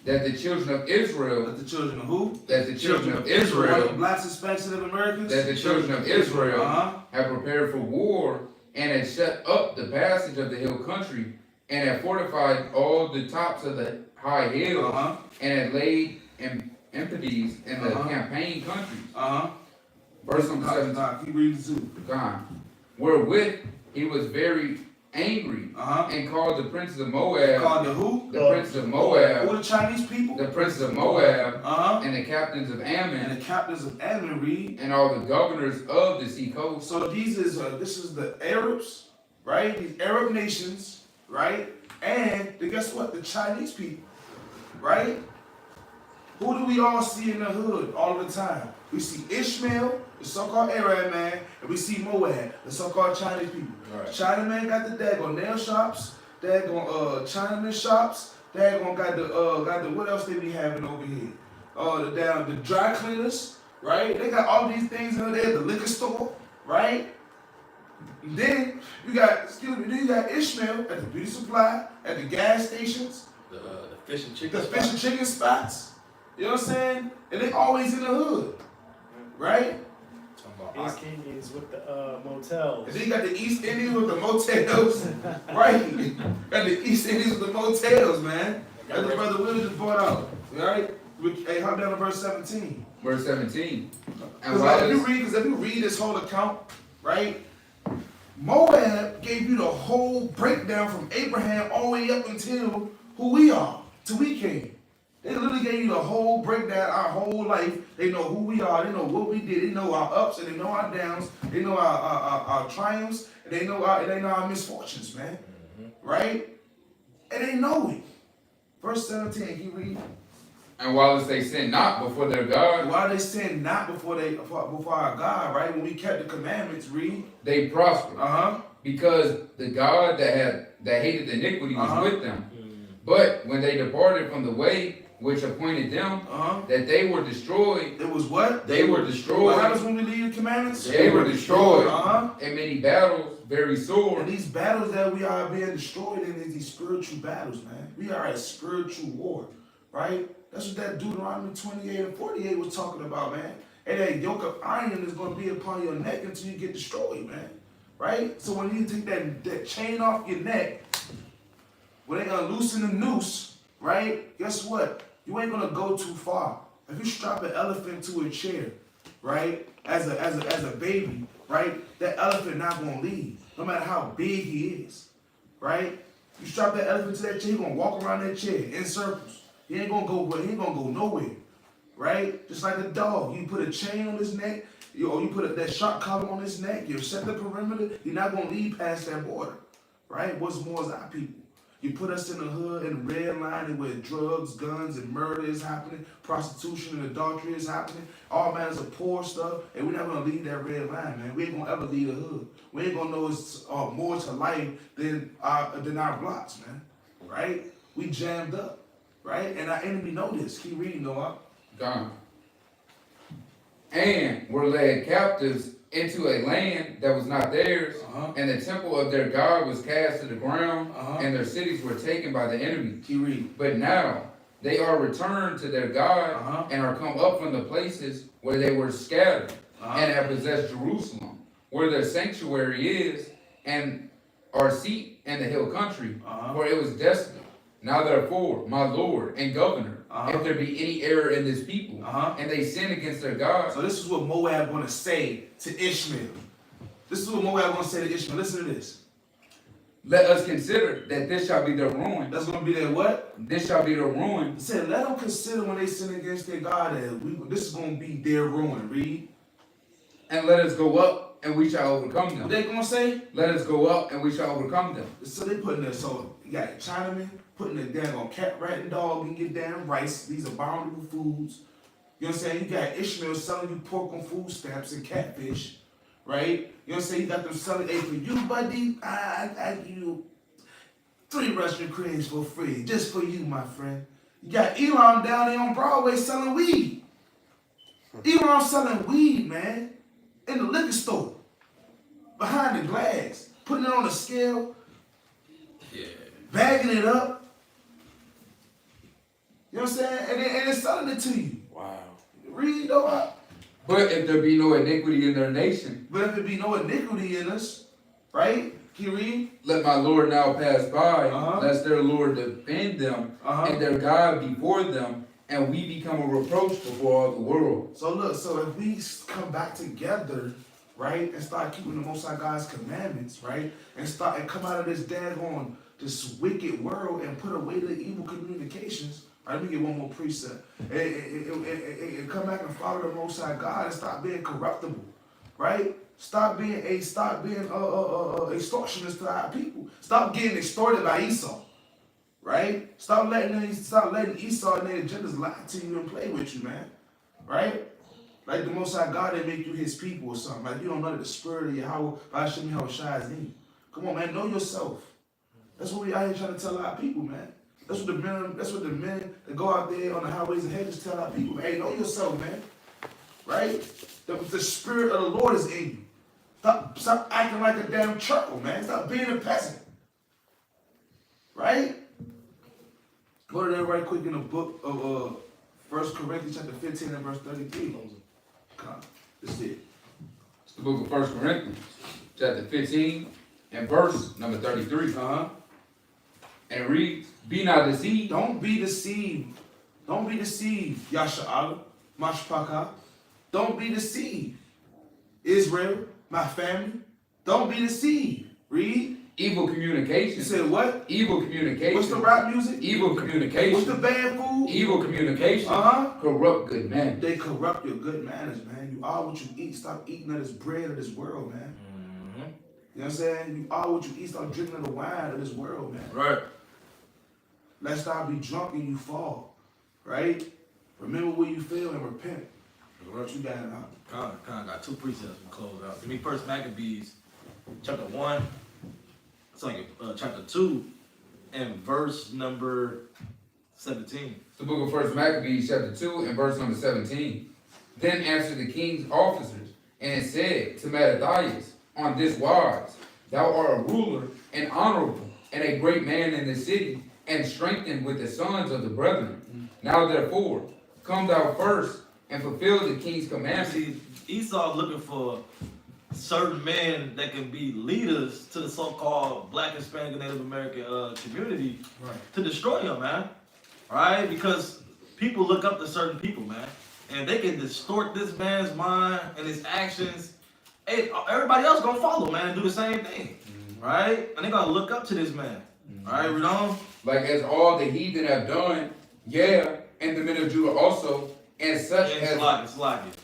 that the children of Israel. That the children of who? That the children of Israel. Blacks, Hispanics, and Americans. That the children of Israel have prepared for war and had shut up the passage of the hill country and had fortified all the tops of the high hills and had laid impedies in the campaign countries. Verse number 17. Keep reading too. Wherewith he was very angry, Uh-huh. and called the princes of Moab, Called the who? the princes of Moab, Who the Chinese people? the princes of Moab, Uh-huh. and the captains of Ammon, And the captains of Ammon, read. and all the governors of the sea coast. So this is the Arabs, right? These Arab nations, right? And guess what? The Chinese people, right? Who do we all see in the hood all the time? We see Ishmael, the so-called Arab man, and we see Moab, the so-called Chinese people. Right. Chinaman got the daggone nail shops, daggone Chinaman shops, daggone got the what else they be having over here? The dry cleaners, right? They got all these things in there, the liquor store, right? And then you got Ishmael at the beauty supply, at the gas stations, The fish and chicken. the fish and chicken spots. You know what I'm saying? And they always in the hood, right? East Indians with the motels. And then you got the East Indians with the motels, right? Got the East Indians with the motels, man. That's the brother Willie just brought out, all right? Hey, hop down to verse 17. Verse 17. And Because while if you read this whole account, right? Moab gave you the whole breakdown from Abraham all the way up until who we are, till we came. They literally gave you the whole breakdown, our whole life. They know who we are, they know what we did, they know our ups and they know our downs, they know our triumphs, and they know our misfortunes, man. Right? And they know it. Verse 17, can you read? and whilst they sin not before their God, Why they sin not before our God, right? When we kept the commandments, read. they prospered. Uh-huh. Because the God that hated iniquity was Uh-huh. with them. But when they departed from the way which appointed them, Uh-huh. that they were destroyed, It was what? they were What destroyed. happens when we leave the commandments? They were destroyed. Uh-huh. In many battles, very sore. And these battles that we are being destroyed in is these spiritual battles, man. We are at spiritual war, right? That's what that Deuteronomy 28 and 48 was talking about, man. And that yoke of iron is going to be upon your neck until you get destroyed, man. Right? So when you take that chain off your neck, when they unloosen the noose, right? Guess what? You ain't gonna go too far. If you strap an elephant to a chair, right? As a baby, right? That elephant not gonna leave, no matter how big he is, right? You strap that elephant to that chair, he gonna walk around that chair in circles. He ain't gonna go nowhere, right? Just like a dog, you put a chain on his neck, or you put that sharp collar on his neck, you set the perimeter, you're not gonna leave past that border, right? What's more is our people. You put us in the hood, in the red line, and where drugs, guns, and murder is happening, prostitution and adultery is happening, all manners of poor stuff, and we're not gonna leave that red line, man. We ain't gonna ever leave the hood. We ain't gonna know it's more to life than our blocks, man. Right? We jammed up, right? And our enemy know this. Keep reading, Noah. Gone. And were led captives into a land that was not theirs, Uh-huh. and the temple of their God was cast to the ground, Uh-huh. and their cities were taken by the enemy. Keep reading. But now they are returned to their God, Uh-huh. and are come up from the places where they were scattered, Uh-huh. and have possessed Jerusalem, where their sanctuary is, and our seat in the hill country, Uh-huh. for it was desolate. Now therefore, my Lord and Governor, Uh-huh. if there be any error in this people, Uh-huh. and they sin against their God, So this is what Moab gonna say to Ishmael. This is what Moab gonna say to Ishmael. Listen to this. let us consider that this shall be their ruin. That's gonna be their what? This shall be their ruin. It said, let them consider when they sin against their God that this is gonna be their ruin. Read. And let us go up, and we shall overcome What them. they gonna say? Let us go up, and we shall overcome them. So they putting there. So you got Chinaman putting it down on cat, rat, and dog and get damn rice. These are abominable foods. You know what I'm saying? You got Ishmael selling you pork on food stamps and catfish, right? You know what I'm saying? You got them selling, hey, for you, buddy, I give you 3 restaurant cribs for free, just for you, my friend. You got Elon down there on Broadway selling weed. Elon selling weed, man, in the liquor store, behind the glass, putting it on a scale, bagging it up. You know what I'm saying? And they're selling it to you. Wow. Read though. But if there be no iniquity in their nation, But if there be no iniquity in us, right? Can you read? let my Lord now pass by, Uh-huh. lest their Lord defend them, Uh-huh. and their God before them, and we become a reproach before all the world. So look, so if we come back together, right, and start keeping the Most High God's commandments, right, and come out of this daggone, this wicked world and put away the evil communications. All right, let me get one more precept. And come back and follow the Most High God and stop being corruptible, right? Stop being extortionists to our people. Stop getting extorted by Esau, right? Stop letting Esau and their agendas lie to you and play with you, man, right? Like the Most High God, they make you His people or something. Like you don't know that the Spirit of Yahweh, Hashem Yahweh Shai is in you. Come on, man, know yourself. That's what we out here trying to tell our people, man. That's what the men that go out there on the highways and hedges tell our people. Hey, know yourself, man. Right? The Spirit of the Lord is in you. Stop acting like a damn chuckle, man. Stop being a peasant. Right? Go to that right quick in the book of 1 Corinthians chapter 15 and verse 33. Come, this is it. It's the book of 1 Corinthians, chapter 15 and verse number 33. And it reads, be not deceived. Don't be deceived. Don't be deceived, Yasha'ala, Mashpaka. Don't be deceived. Israel, my family, don't be deceived. Read. Evil communication. You said what? Evil communication. What's the rap music? Evil communication. What's the bad food? Evil communication. Corrupt good manners. They corrupt your good manners, man. You are what you eat. Stop eating of this bread of this world, man. You know what I'm saying? You are what you eat. Stop drinking of the wine of this world, man. Right. Let's not be drunk and you fall. Right? Remember where you fell and repent. What you got it out? Got two precepts to close out. Give me First Maccabees, chapter 1. It's like chapter 2 and verse number 17. The book of 1 Maccabees, chapter 2 and verse number 17. Then answered the king's officers, and it said to Mattathias, on this wise, thou art a ruler and honorable, and a great man in the city, and strengthened with the sons of the brethren. Now therefore, come thou first, and fulfill the king's commandments. See, Esau's looking for certain men that can be leaders to the so-called Black, Hispanic, and Native American community to destroy him, man. Right? Because people look up to certain people, man. And they can distort this man's mind and his actions. Hey, everybody else gonna follow, man, and do the same thing. Right? And they're gonna look up to this man. Right, read on. Like as all the heathen have done, yeah, and the men of Judah also, and such as... It's like it.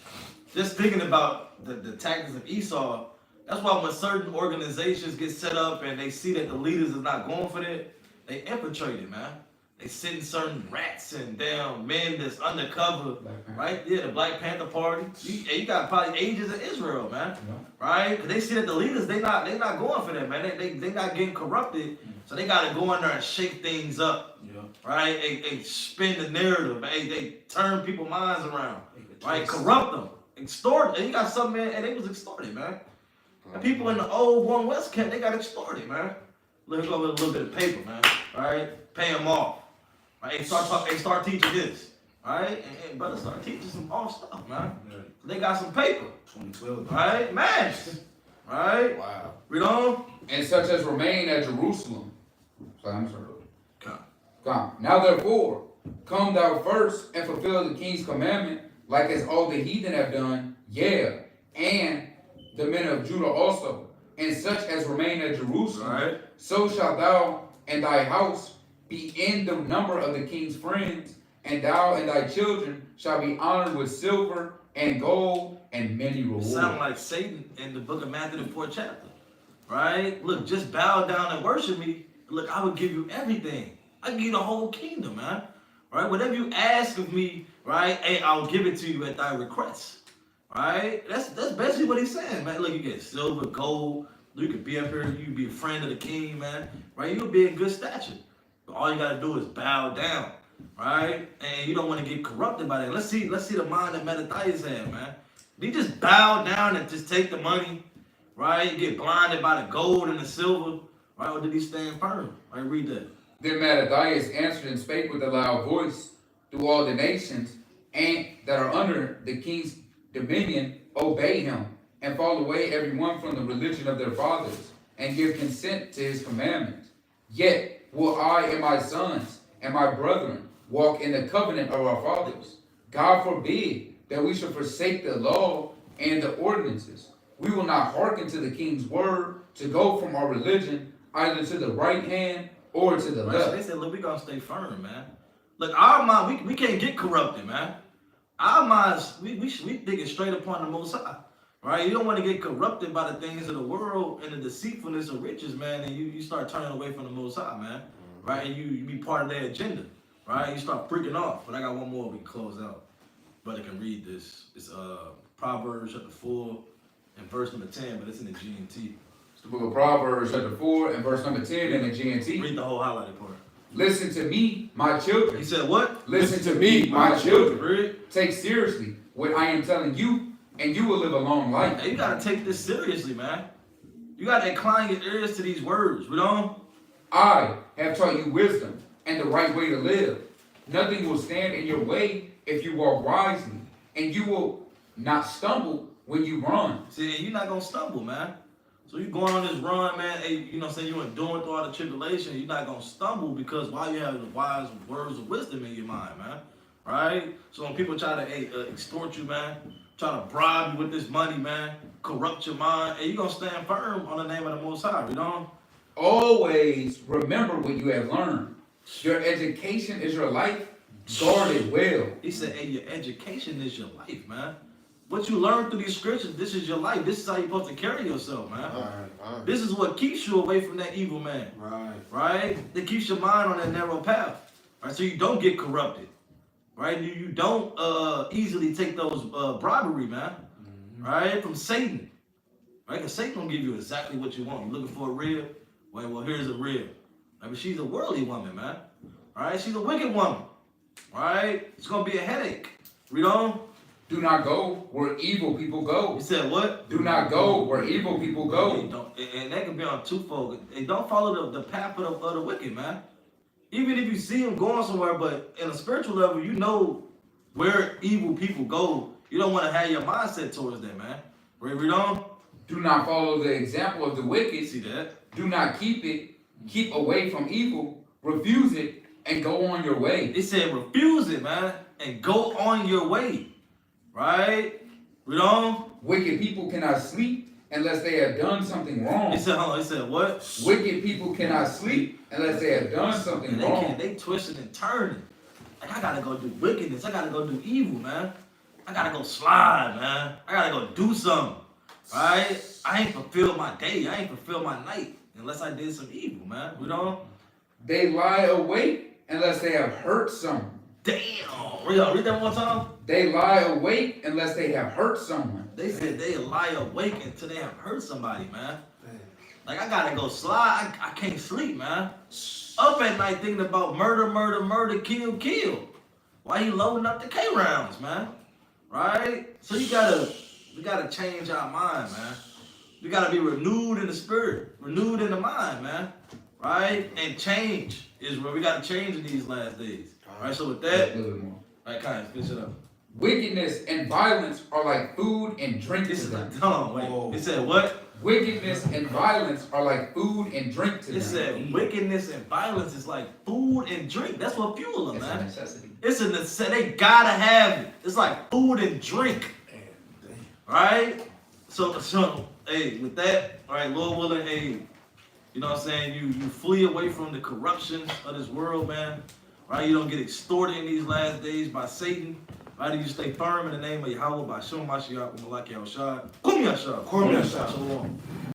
Just thinking about the tactics of Esau, that's why when certain organizations get set up and they see that the leaders is not going for it, they infiltrate it, man. They send certain rats and damn men that's undercover, right? Yeah, the Black Panther Party. You got probably agents of Israel, man, right? Cause they see that the leaders they not going for that, man. They not getting corrupted, so they gotta go in there and shake things up, right? They spin the narrative, they turn people's minds around, right? Corrupt them, extort. And you got some men, and they was extorted, man. And people in the old One West camp, they got extorted, man. Let's go with a little bit of paper, man. All right, pay them off. Right, start teaching this. Right, and brother, start teaching some off stuff, man. They got some paper. 2012. Right, man. Right. Wow. Read on. And such as remain at Jerusalem. I'm sorry. Come. Now therefore, come thou first and fulfill the king's commandment, like as all the heathen have done, yeah, and the men of Judah also, and such as remain at Jerusalem. Right. So shalt thou and thy house be in the number of the king's friends, and thou and thy children shall be honored with silver and gold and many rewards. Sound like Satan in the book of Matthew, the 4th chapter. Right? Look, just bow down and worship me. Look, I will give you everything. I give you the whole kingdom, man. Right? Whatever you ask of me, right? Hey, I'll give it to you at thy request. Right? That's basically what he's saying, man. Look, you get silver, gold. You can be up here. You can be a friend of the king, man. Right? You'll be in good stature. But all you gotta do is bow down, right? And you don't want to get corrupted by that. Let's see the mind that Mattathias had, man. Did he just bow down and just take the money, right? Get blinded by the gold and the silver, right? Or did he stand firm? Right, read that. Then Mattathias answered and spake with a loud voice through all the nations, and that are under the king's dominion, obey him, and fall away every one from the religion of their fathers, and give consent to his commandments. Yet will I and my sons and my brethren walk in the covenant of our fathers. God forbid that we should forsake the law and the ordinances We will not hearken to the king's word to go from our religion either to the right hand or to the Right, so left. they said, look, we gonna stay firm, man. Look, our mind, we can't get corrupted, man. Our minds, we thinking straight upon the Most High, right? You don't want to get corrupted by the things of the world and the deceitfulness of riches, man, and you start turning away from the Most High, man, right? And you be part of their agenda, right? You start freaking off. But I got one more we can close out. Brother can read this. It's Proverbs chapter 4 and verse number 10, but it's in the GNT. It's the book of Proverbs chapter 4 and verse number 10 in the GNT. Read the whole highlighted part. Listen to me, my children. He said what? Listen to me, my children. Read. Take seriously what I am telling you, and you will live a long life. Hey, you gotta take this seriously, man. You gotta incline your ears to these words. We don't. I have taught you wisdom and the right way to live. Nothing will stand in your way if you walk wisely, and you will not stumble when you run. See, you're not gonna stumble, man. So you going on this run, man. Hey, you know what I'm saying? You're enduring through all the tribulation. You're not gonna stumble because while you have the wise words of wisdom in your mind, man. Right? So when people try to extort you, man, try to bribe you with this money, man, corrupt your mind, and you're gonna stand firm on the name of the Most High, you know? Always remember what you have learned. Your education is your life. Guard it well. He said, hey, your education is your life, man. What you learn through these scriptures, this is your life. This is how you're supposed to carry yourself, man. Right. This is what keeps you away from that evil man. Right? That keeps your mind on that narrow path. Right? So you don't get corrupted. Right? You don't easily take those bribery, man. Right? From Satan. Right? Because Satan don't give you exactly what you want. You're looking for a rib? Well, here's a rib. I mean, she's a worldly woman, man. Right? She's a wicked woman. Right? It's going to be a headache. Read on. Do not go where evil people go. He said what? Do not go where evil people go. And that can be on twofold. And don't follow the path of the wicked, man. Even if you see them going somewhere, but in a spiritual level, you know where evil people go. You don't want to have your mindset towards that, man. Read on. Do not follow the example of the wicked. See that? Do not keep it. Keep away from evil. Refuse it and go on your way. It said refuse it, man, and go on your way. Right? Read on. Wicked people cannot sleep unless they have done something wrong. He said, hold on. He said what? Wicked people cannot sleep unless they have done something wrong. They twisting and turning. Like, I gotta go do wickedness. I gotta go do evil, man. I gotta go slide, man. I gotta go do something. Right? I ain't fulfilled my day. I ain't fulfilled my night unless I did some evil, man. You know? They lie awake unless they have hurt someone. Damn. Read that one time. They lie awake unless they have hurt someone. They said they lie awake until they have hurt somebody, man. Like, I gotta go slide. I can't sleep, man. Up at night thinking about murder, kill. Why you loading up the K rounds, man? Right? So we gotta change our mind, man. We gotta be renewed in the spirit, renewed in the mind, man. Right? And change is where we gotta change in these last days. Right? So with that, right, kind of finish it up. Wickedness and violence are like food and drink to them. Hold on, wait. It said what? Wickedness and violence are like food and drink to them. It said wickedness and violence is like food and drink. That's what fuel them, man. It's a necessity. It's a necessity. They gotta have it. It's like food and drink. Right? So, hey, with that, all right, Lord willing, hey, you know what I'm saying? You flee away from the corruption of this world, man. Right? You don't get extorted in these last days by Satan. Right? You stay firm in the name of Yahweh by Shem Mashiach, Malaki Al-Shad. Kum Yashad. Shalom.